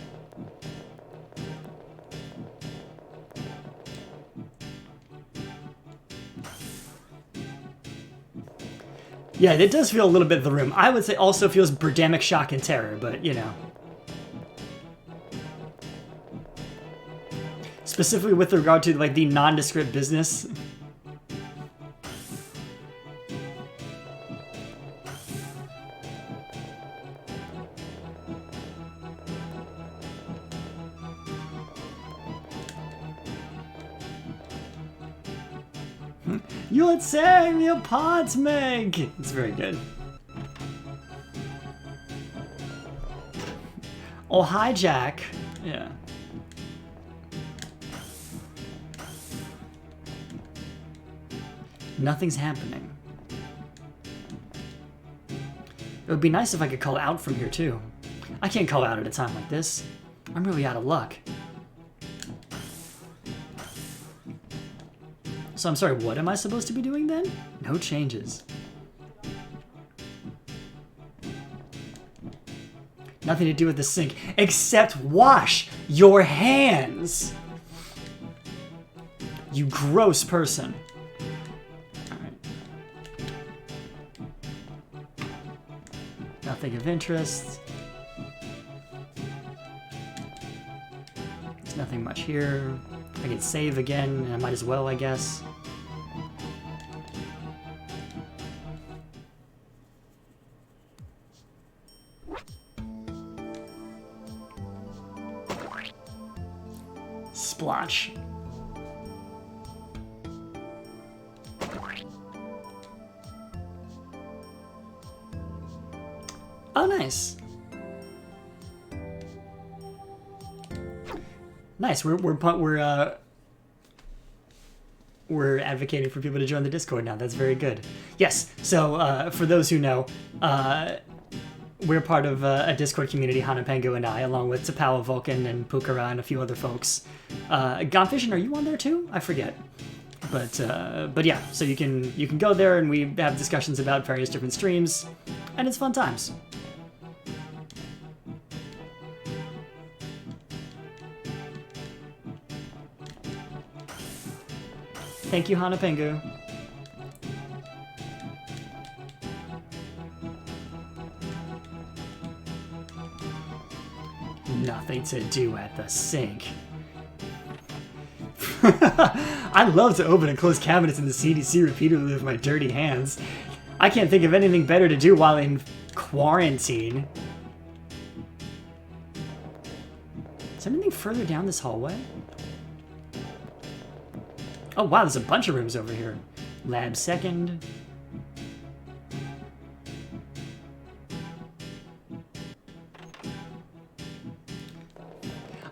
Yeah, it does feel a little bit of the room. I would say also feels Birdemic shock and terror, but you know. Specifically with regard to like the nondescript business. You're tearing me apart, Meg! It's very good. Oh, hi, Jack. Yeah. Nothing's happening. It would be nice if I could call out from here, too. I can't call out at a time like this. I'm really out of luck. So I'm sorry, what am I supposed to be doing then? No changes. Nothing to do with the sink, except wash your hands! You gross person. Alright. Nothing of interest. There's nothing much here. I can save again, and I might as well, I guess. Splotch. Oh, nice. Nice. We're advocating for people to join the Discord now. That's very good. Yes. So for those who know, we're part of a Discord community, Hanapengu and I, along with Tapawa, Vulcan, and Pukara, and a few other folks. Gonfishin, are you on there too? I forget. But yeah, so you can go there, and we have discussions about various different streams, and it's fun times. Thank you, Hanapengu. Nothing to do at the sink. I love to open and close cabinets in the CDC repeatedly with my dirty hands. I can't think of anything better to do while in quarantine. Is there anything further down this hallway? Oh wow, there's a bunch of rooms over here. Lab second.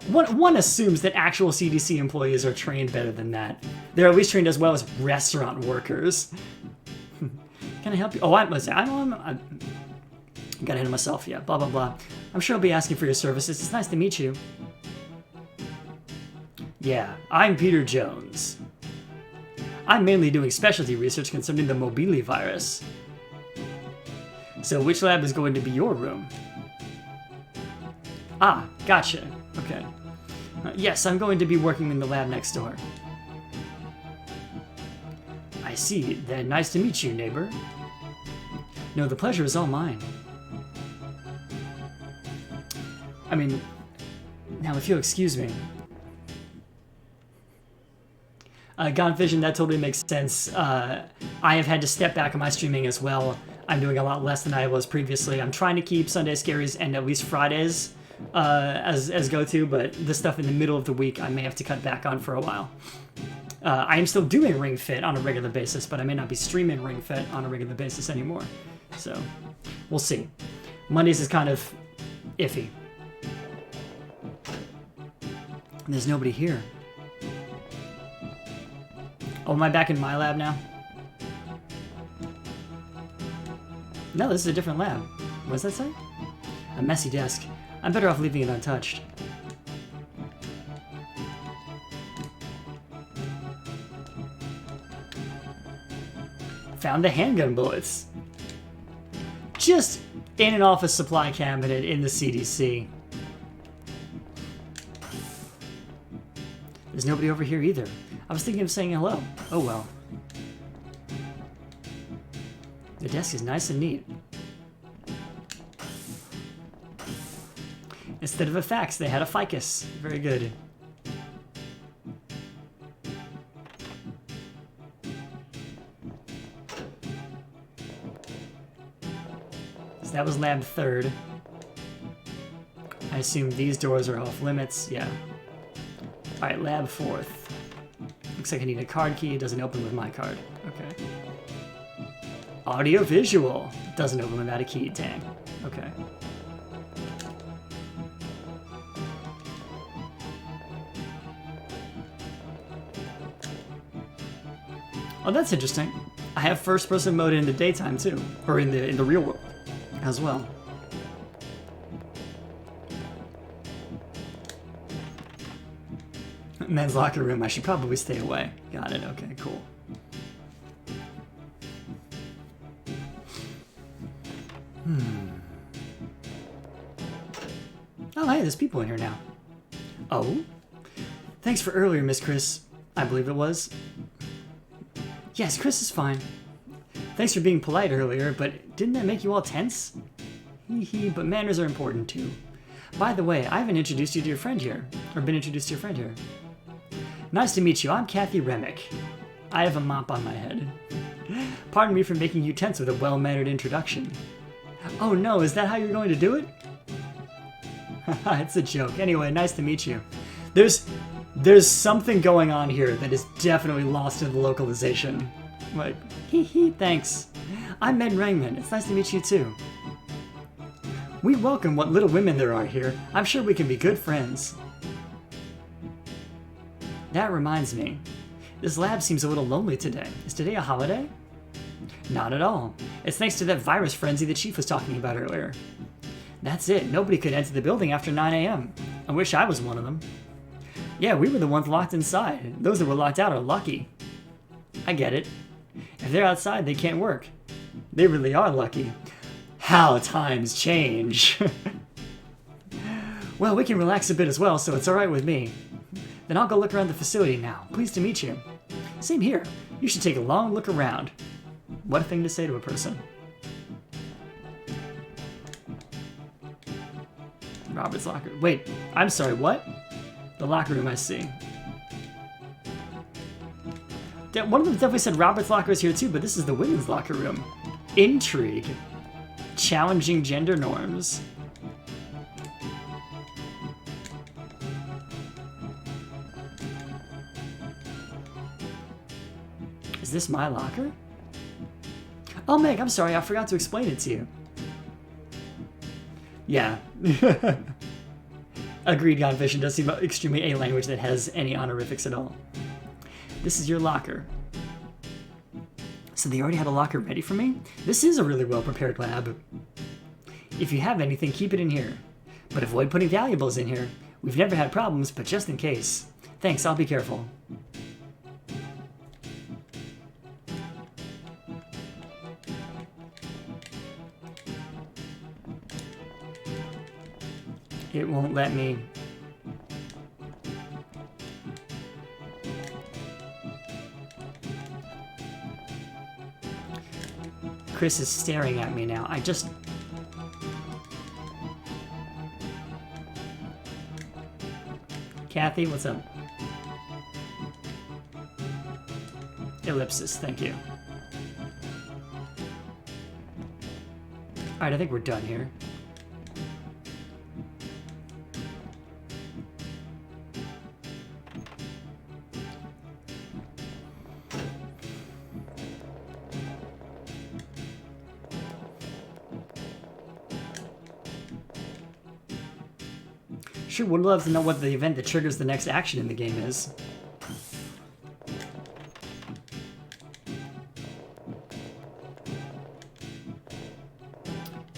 One assumes that actual CDC employees are trained better than that. They're at least trained as well as restaurant workers. Can I help you? Oh, Got ahead of myself, yeah, blah, blah, blah. I'm sure I'll be asking for your services. It's nice to meet you. Yeah, I'm Peter Jones. I'm mainly doing specialty research concerning the mobile virus. So which lab is going to be your room? Ah, gotcha. Okay. Yes, I'm going to be working in the lab next door. I see. Then nice to meet you, neighbor. No, the pleasure is all mine. I mean, now if you'll excuse me. Gone Vision, that totally makes sense. I have had to step back on my streaming as well. I'm doing a lot less than I was previously. I'm trying to keep Sunday Scaries and at least Fridays as go-to, but the stuff in the middle of the week I may have to cut back on for a while. I am still doing Ring Fit on a regular basis, but I may not be streaming Ring Fit on a regular basis anymore. So, we'll see. Mondays is kind of iffy. There's nobody here. Oh, am I back in my lab now? No, this is a different lab. What does that say? A messy desk. I'm better off leaving it untouched. Found the handgun bullets. Just in an office supply cabinet in the CDC. There's nobody over here either. I was thinking of saying hello. Oh well. The desk is nice and neat. Instead of a fax, they had a ficus. Very good. So that was lab third. I assume these doors are off limits. Yeah. Alright, lab fourth. Looks like I need a card key. It doesn't open with my card. Okay. Audio visual. Doesn't open without a key. Dang. Okay. Oh, that's interesting. I have first-person mode in the daytime too, or in the real world as well. Men's locker room. I should probably stay away. Got it. Okay, cool. Oh, hey, there's people in here now. Oh? Thanks for earlier, Miss Chris. I believe it was. Yes, Chris is fine. Thanks for being polite earlier, but didn't that make you all tense? Hee hee, but manners are important too. By the way, I haven't introduced you to your friend here. Or been introduced to your friend here. Nice to meet you. I'm Kathy Remick. I have a mop on my head. Pardon me for making you tense with a well-mannered introduction. Oh no, is that how you're going to do it? It's a joke. Anyway, nice to meet you. There's something going on here that is definitely lost in the localization. Like, hee hee, thanks. I'm Meg Rangman. It's nice to meet you too. We welcome what little women there are here. I'm sure we can be good friends. That reminds me. This lab seems a little lonely today. Is today a holiday? Not at all. It's thanks to that virus frenzy the chief was talking about earlier. That's it. Nobody could enter the building after 9 a.m. I wish I was one of them. Yeah, we were the ones locked inside. Those that were locked out are lucky. I get it. If they're outside, they can't work. They really are lucky. How times change. Well, we can relax a bit as well, so it's alright with me. Then I'll go look around the facility now. Pleased to meet you. Same here. You should take a long look around. What a thing to say to a person. Robert's locker. Wait, I'm sorry, what? The locker room, I see. One of them definitely said Robert's locker is here too, but this is the women's locker room. Intrigue. Challenging gender norms. Is this my locker? Oh, Meg, I'm sorry, I forgot to explain it to you. Yeah. Agreed, Godfish. It does seem extremely a language that has any honorifics at all. This is your locker. So they already had a locker ready for me? This is a really well-prepared lab. If you have anything, keep it in here. But avoid putting valuables in here. We've never had problems, but just in case. Thanks, I'll be careful. It won't let me. Chris is staring at me now. I just... Kathy, what's up? Ellipsis, thank you. Alright, I think we're done here. Sure would love to know what the event that triggers the next action in the game is.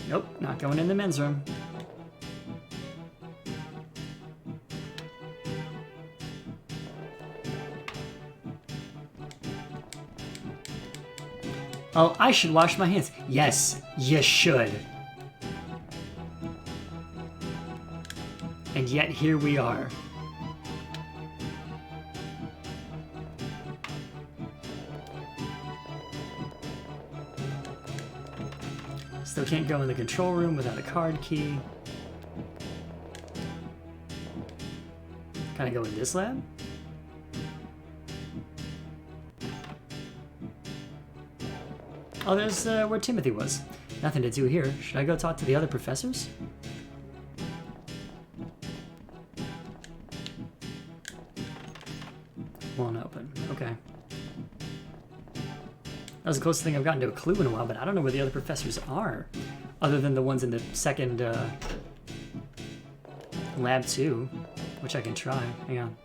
Nope, not going in the men's room. Oh, I should wash my hands. Yes, you should. And yet here we are. Still can't go in the control room without a card key. Can I go in this lab? Oh, there's where Timothy was. Nothing to do here. Should I go talk to the other professors? Won't open. Okay. That was the closest thing I've gotten to a clue in a while, but I don't know where the other professors are. Other than the ones in the second lab 2, which I can try. Hang on.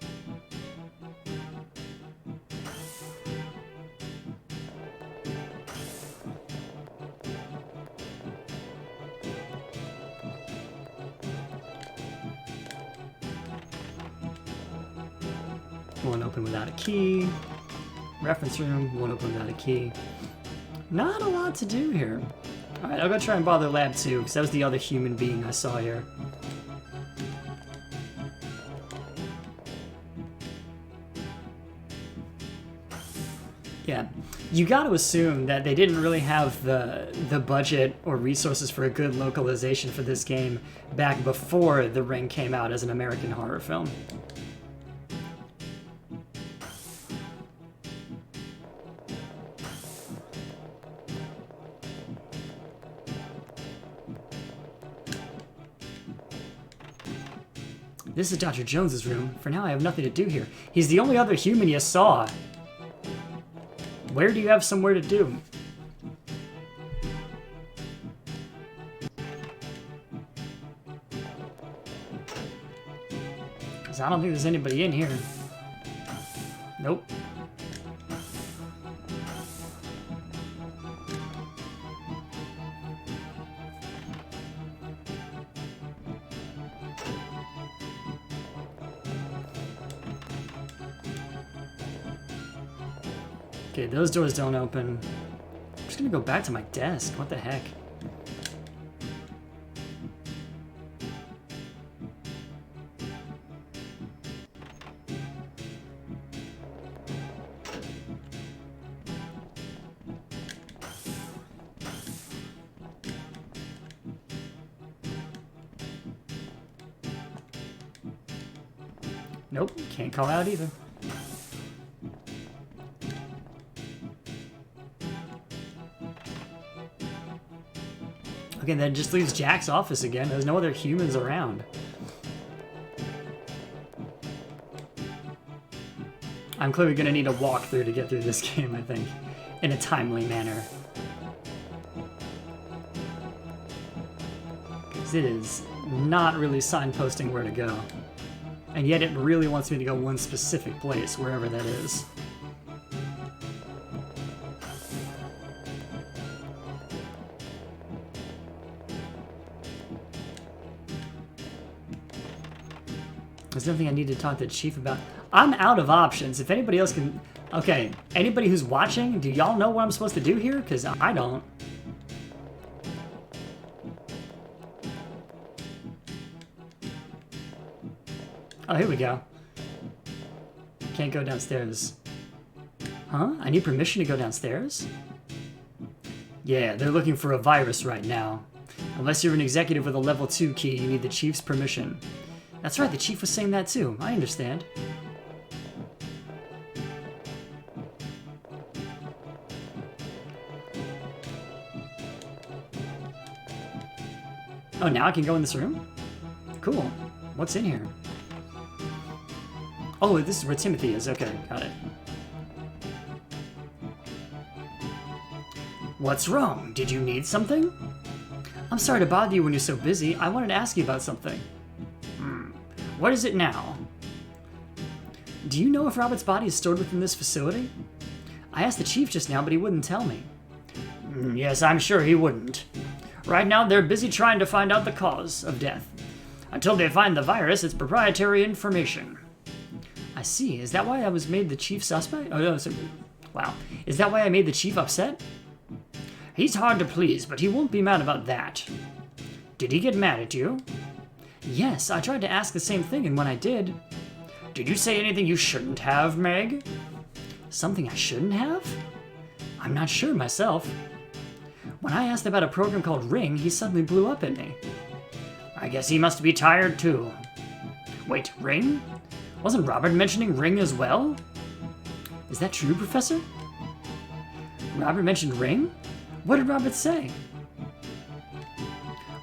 Won't open without a key. Reference room, won't open without a key. Not a lot to do here. Alright, I'll go try and bother Lab 2, because that was the other human being I saw here. Yeah, you gotta assume that they didn't really have the budget or resources for a good localization for this game back before The Ring came out as an American horror film. This is Dr. Jones's room. For now, I have nothing to do here. He's the only other human you saw. Where do you have somewhere to do? Because I don't think there's anybody in here. Nope. Okay, those doors don't open. I'm just gonna go back to my desk. What the heck? Nope, can't call out either. Okay, that just leaves Jack's office again. There's no other humans around. I'm clearly gonna need a walkthrough to get through this game, I think, in a timely manner. Because it is not really signposting where to go. And yet it really wants me to go one specific place, wherever that is. There's nothing I need to talk to the chief about. I'm out of options. If anybody else can... Okay, anybody who's watching, do y'all know what I'm supposed to do here? Because I don't. Oh, here we go. Can't go downstairs. Huh? I need permission to go downstairs? Yeah, they're looking for a virus right now. Unless you're an executive with a level 2 key, you need the chief's permission. That's right, the chief was saying that too. I understand. Oh, now I can go in this room? Cool. What's in here? Oh, this is where Timothy is. Okay, got it. What's wrong? Did you need something? I'm sorry to bother you when you're so busy. I wanted to ask you about something. What is it now? Do you know if Robert's body is stored within this facility? I asked the chief just now, but he wouldn't tell me. Yes, I'm sure he wouldn't. Right now, they're busy trying to find out the cause of death. Until they find the virus, it's proprietary information. I see. Is that why I was made the chief suspect? Oh, no, wow. Is that why I made the chief upset? He's hard to please, but he won't be mad about that. Did he get mad at you? Yes, I tried to ask the same thing, and when I did... Did you say anything you shouldn't have, Meg? Something I shouldn't have? I'm not sure myself. When I asked about a program called Ring, he suddenly blew up at me. I guess he must be tired too. Wait, Ring? Wasn't Robert mentioning Ring as well? Is that true, Professor? Robert mentioned Ring? What did Robert say?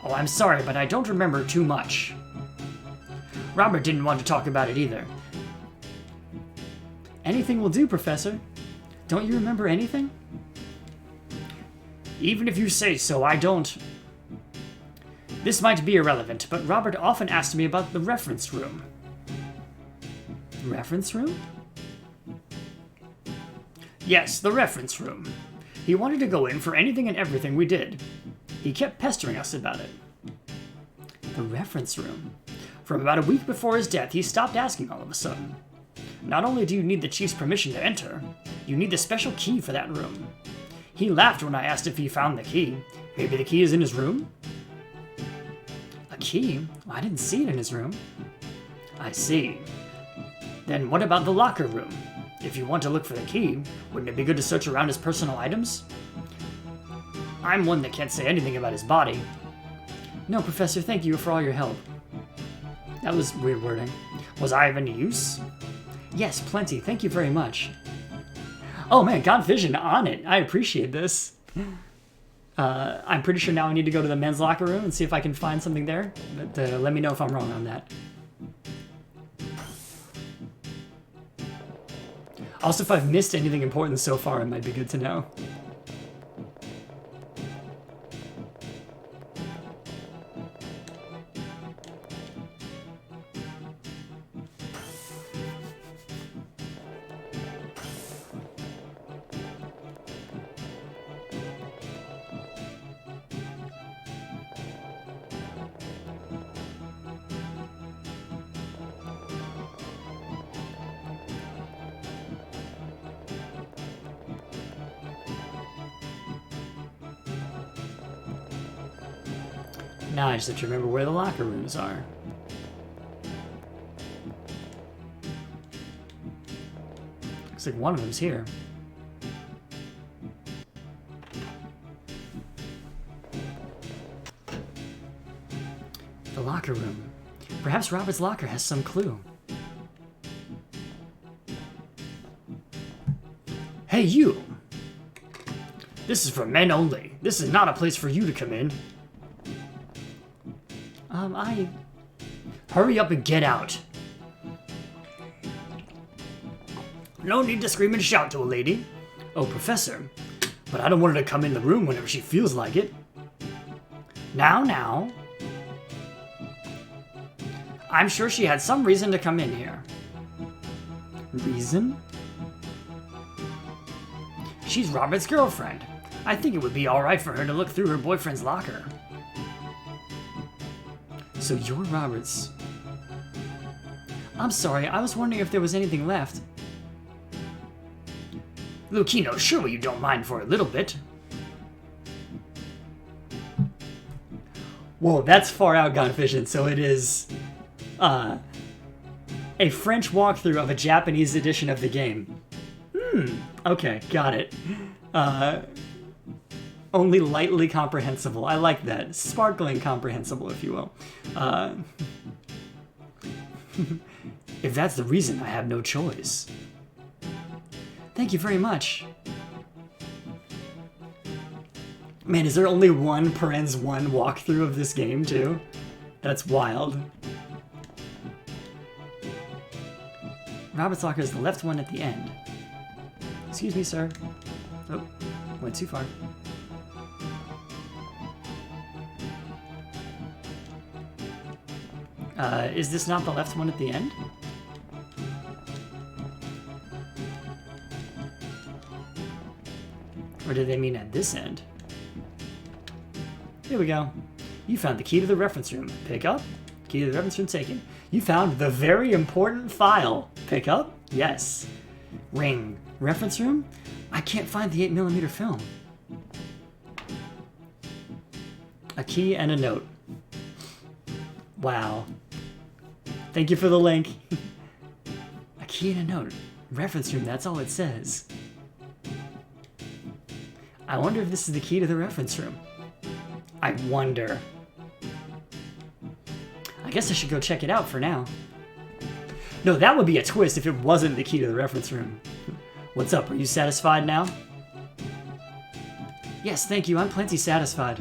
Oh, I'm sorry, but I don't remember too much. Robert didn't want to talk about it either. Anything will do, Professor. Don't you remember anything? Even if you say so, I don't. This might be irrelevant, but Robert often asked me about the reference room. Reference room? Yes, the reference room. He wanted to go in for anything and everything we did. He kept pestering us about it. The reference room. From about a week before his death, he stopped asking all of a sudden. Not only do you need the chief's permission to enter, you need the special key for that room. He laughed when I asked if he found the key. Maybe the key is in his room? A key? I didn't see it in his room. I see. Then what about the locker room? If you want to look for the key, wouldn't it be good to search around his personal items? I'm one that can't say anything about his body. No, Professor, thank you for all your help. That was weird wording. Was I of any use? Yes, plenty. Thank you very much. Oh man, got vision on it. I appreciate this. I'm pretty sure now I need to go to the men's locker room and see if I can find something there. But let me know if I'm wrong on that. Also, if I've missed anything important so far, it might be good to know. Now I just have to remember where the locker rooms are. Looks like one of them's here. The locker room. Perhaps Robert's locker has some clue. Hey, you! This is for men only. This is not a place for you to come in. Hurry up and get out. No need to scream and shout to a lady. Oh, Professor. But I don't want her to come in the room whenever she feels like it. Now. I'm sure she had some reason to come in here. Reason? She's Robert's girlfriend. I think it would be alright for her to look through her boyfriend's locker. So you're Robert's... I'm sorry, I was wondering if there was anything left. Lucino, surely you don't mind for a little bit. Whoa, that's far out gone fishing, so it is a French walkthrough of a Japanese edition of the game. Okay, got it. Only lightly comprehensible. I like that. Sparkling comprehensible, if you will. If that's the reason, I have no choice. Thank you very much. Man, is there only one parens one walkthrough of this game, too? That's wild. Robert's Locker is the left one at the end. Excuse me, sir. Oh, went too far. Is this not the left one at the end? Or do they mean at this end? Here we go. You found the key to the reference room. Pick up. Key to the reference room taken. You found the very important file. Pick up. Yes. Ring. Reference room? I can't find the 8mm film. A key and a note. Wow. Thank you for the link. A key and a note. Reference room, that's all it says. I wonder if this is the key to the reference room. I wonder. I guess I should go check it out for now. No, that would be a twist if it wasn't the key to the reference room. What's up? Are you satisfied now? Yes, thank you. I'm plenty satisfied.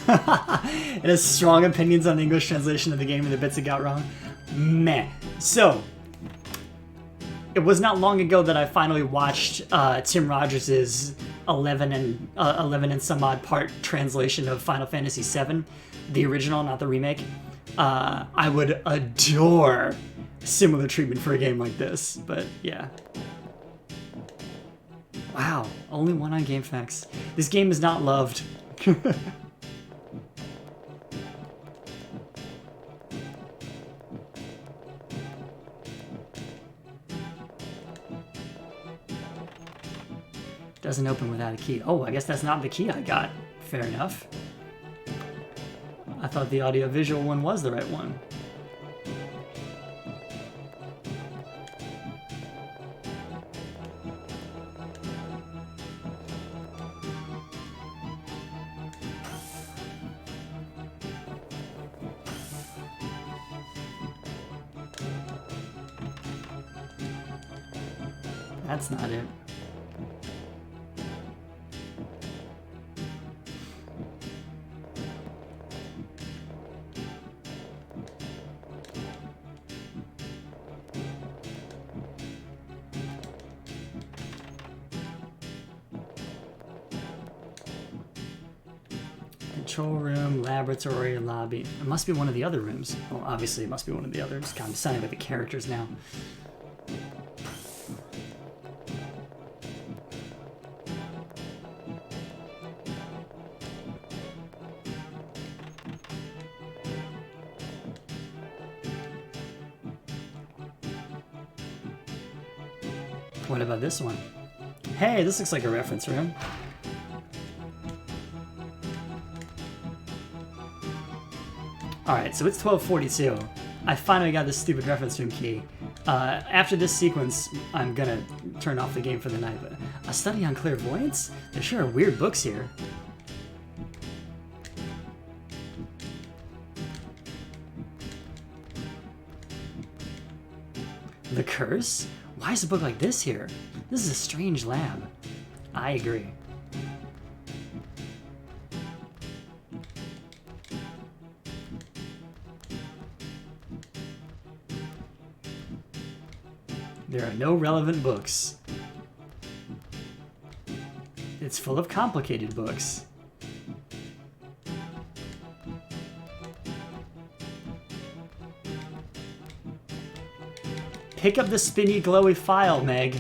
It has strong opinions on the English translation of the game and the bits it got wrong. Meh. So, it was not long ago that I finally watched Tim Rogers' 11 and some odd part translation of Final Fantasy VII, the original, not the remake. I would adore similar treatment for a game like this, but yeah. Wow, only one on GameFAQs. This game is not loved. Doesn't open without a key. Oh, I guess that's not the key I got. Fair enough. I thought the audio-visual one was the right one. That's not it. Control room, laboratory, lobby. It must be one of the other rooms. Well, obviously it must be one of the others. God, I'm sounding like the characters now. What about this one? Hey, this looks like a reference room. Alright, so it's 12:42. I finally got this stupid reference room key. After this sequence, I'm gonna turn off the game for the night, but a study on clairvoyance? There sure are weird books here. The Curse? Why is a book like this here? This is a strange lab. I agree. There are no relevant books. It's full of complicated books. Pick up the spinny glowy file, Meg.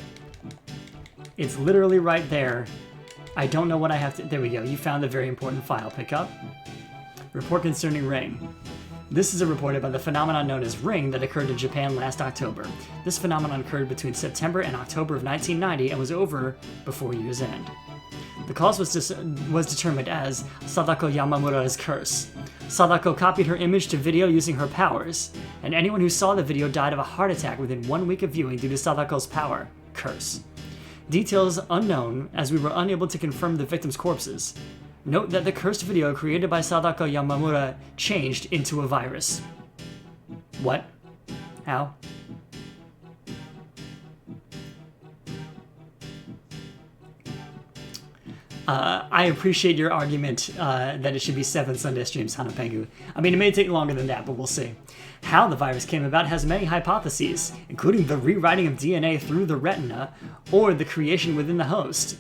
It's literally right there. I don't know what I have to... There we go. You found the very important file. Pick up. Report concerning Ring. This is a report about the phenomenon known as Ring that occurred in Japan last October. This phenomenon occurred between September and October of 1990 and was over before year's end. The cause was determined as Sadako Yamamura's curse. Sadako copied her image to video using her powers, and anyone who saw the video died of a heart attack within 1 week of viewing due to Sadako's power curse. Details unknown, as we were unable to confirm the victims' corpses. Note that the cursed video created by Sadako Yamamura changed into a virus. What? How? I appreciate your argument that it should be 7 Sunday streams, Hanapengu. I mean, it may take longer than that, but we'll see. How the virus came about has many hypotheses, including the rewriting of DNA through the retina or the creation within the host.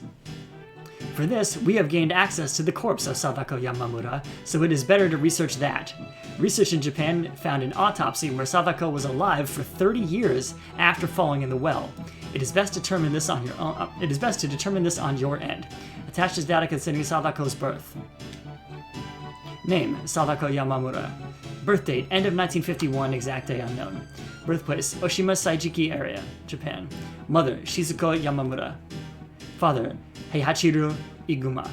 For this, we have gained access to the corpse of Sadako Yamamura, so it is better to research that. Research in Japan found an autopsy where Sadako was alive for 30 years after falling in the well. It is best to determine this on your end. Attached is data concerning Sadako's birth. Name: Sadako Yamamura. Birth date: end of 1951, exact day unknown. Birthplace: Oshima Saijiki area, Japan. Mother: Shizuko Yamamura. Father: Heihachiru Iguma.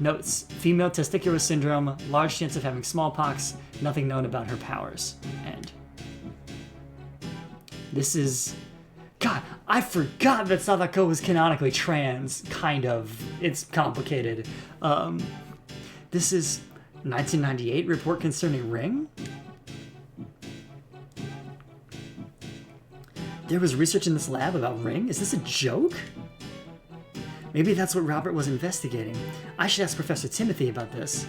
Notes: female testicular syndrome, large chance of having smallpox, nothing known about her powers. End. This is... God, I forgot that Sadako was canonically trans, kind of. It's complicated. This is 1998 report concerning Ring? There was research in this lab about Ring? Is this a joke? Maybe that's what Robert was investigating. I should ask Professor Timothy about this.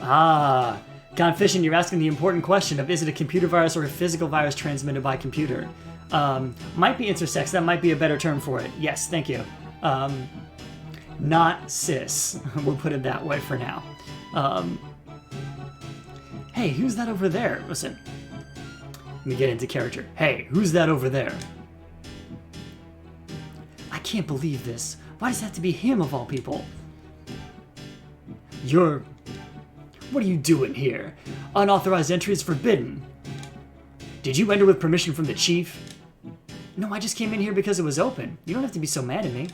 Ah, Confission, you're asking the important question of is it a computer virus or a physical virus transmitted by computer? Might be intersex, that might be a better term for it. Yes, thank you. Not cis, we'll put it that way for now. Hey, who's that over there? Listen, let me get into character. Hey, who's that over there? I can't believe this. Why does it have to be him of all people? What are you doing here? Unauthorized entry is forbidden. Did you enter with permission from the chief? No, I just came in here because it was open. You don't have to be so mad at me.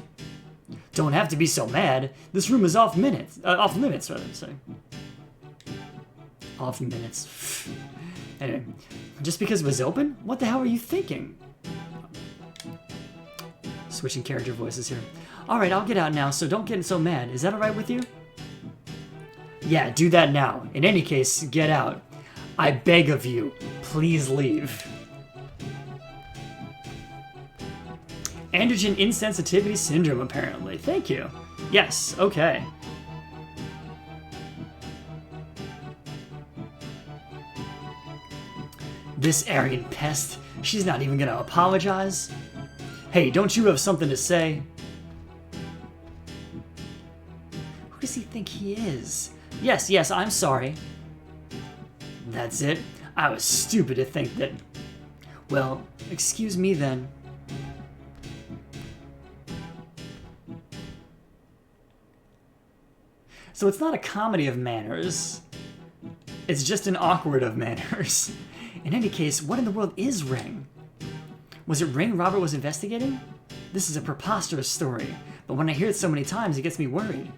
Don't have to be so mad. This room is off limits, rather. Sorry. Off minutes. Anyway, just because it was open? What the hell are you thinking? Switching character voices here. Alright, I'll get out now, so don't get so mad. Is that alright with you? Yeah, do that now. In any case, get out. I beg of you, please leave. Androgen insensitivity syndrome, apparently. Thank you. Yes, okay. This Aryan pest, she's not even gonna apologize. Hey, don't you have something to say? Who does he think he is? Yes, I'm sorry. That's it? I was stupid to think that... Well, excuse me then. So it's not a comedy of manners. It's just an awkward of manners. In any case, what in the world is Ring? Was it Ring Robert was investigating? This is a preposterous story, but when I hear it so many times, it gets me worried.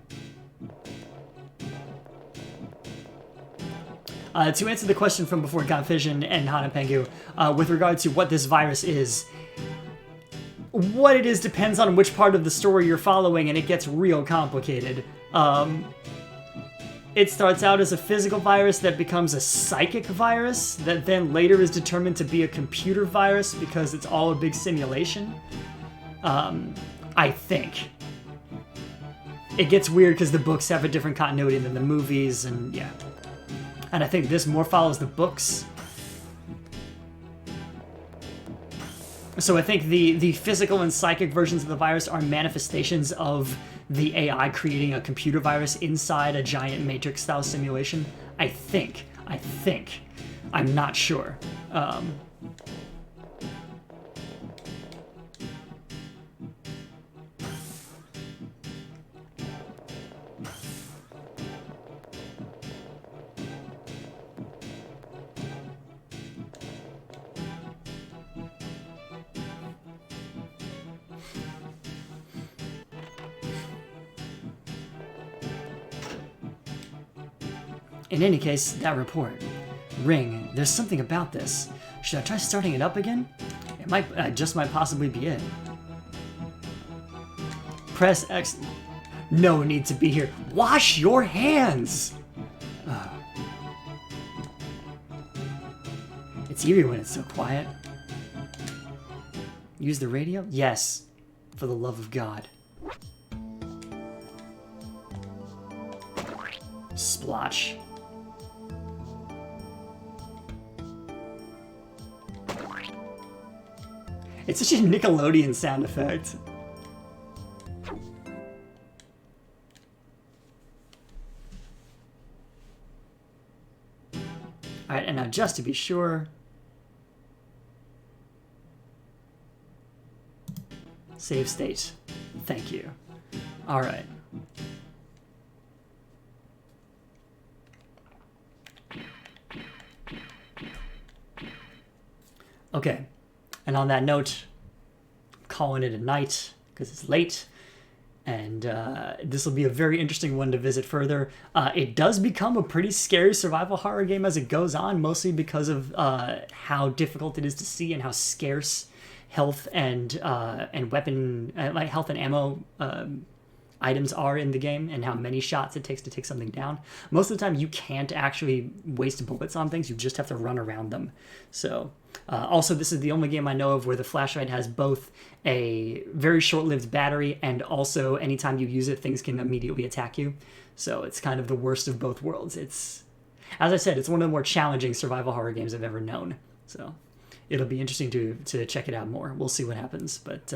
To answer the question from before Godvision and Hanapengu, with regard to what this virus is, what it is depends on which part of the story you're following, and it gets real complicated. It starts out as a physical virus that becomes a psychic virus that then later is determined to be a computer virus because it's all a big simulation. I think. It gets weird because the books have a different continuity than the movies, and yeah. And I think this more follows the books. So I think the physical and psychic versions of the virus are manifestations of the AI creating a computer virus inside a giant Matrix-style simulation. I think. I'm not sure. In any case, that report. Ring, there's something about this. Should I try starting it up again? It might, just might possibly be it. Press X. No need to be here. Wash your hands! It's eerie when it's so quiet. Use the radio? Yes. For the love of God. Splotch. It's such a Nickelodeon sound effect. Alright, and now just to be sure... Save state. Thank you. Alright. Okay. And on that note, I'm calling it a night because it's late. And this will be a very interesting one to visit further. It does become a pretty scary survival horror game as it goes on, mostly because of how difficult it is to see and how scarce health and weapon, like health and ammo items are in the game, and how many shots it takes to take something down. Most of the time, you can't actually waste bullets on things. You just have to run around them. So. Also, this is the only game I know of where the flashlight has both a very short-lived battery and also anytime you use it, things can immediately attack you. So it's kind of the worst of both worlds. It's, as I said, it's one of the more challenging survival horror games I've ever known. So it'll be interesting to check it out more. We'll see what happens. But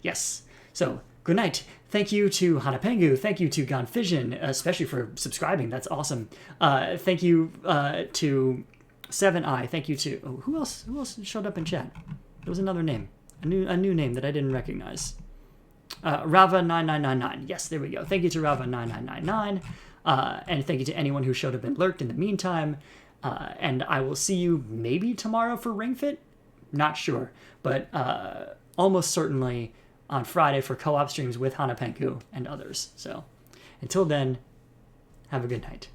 yes, so good night. Thank you to Hanapengu. Thank you to Gone Fission, especially for subscribing. That's awesome. Thank you to... 7i, thank you to... Oh, who else showed up in chat? There was another name. A new name that I didn't recognize. Rava9999. Yes, there we go. Thank you to Rava9999. And thank you to anyone who showed up and lurked in the meantime. And I will see you maybe tomorrow for Ring Fit? Not sure. But almost certainly on Friday for co-op streams with Hanapenku and others. So until then, have a good night.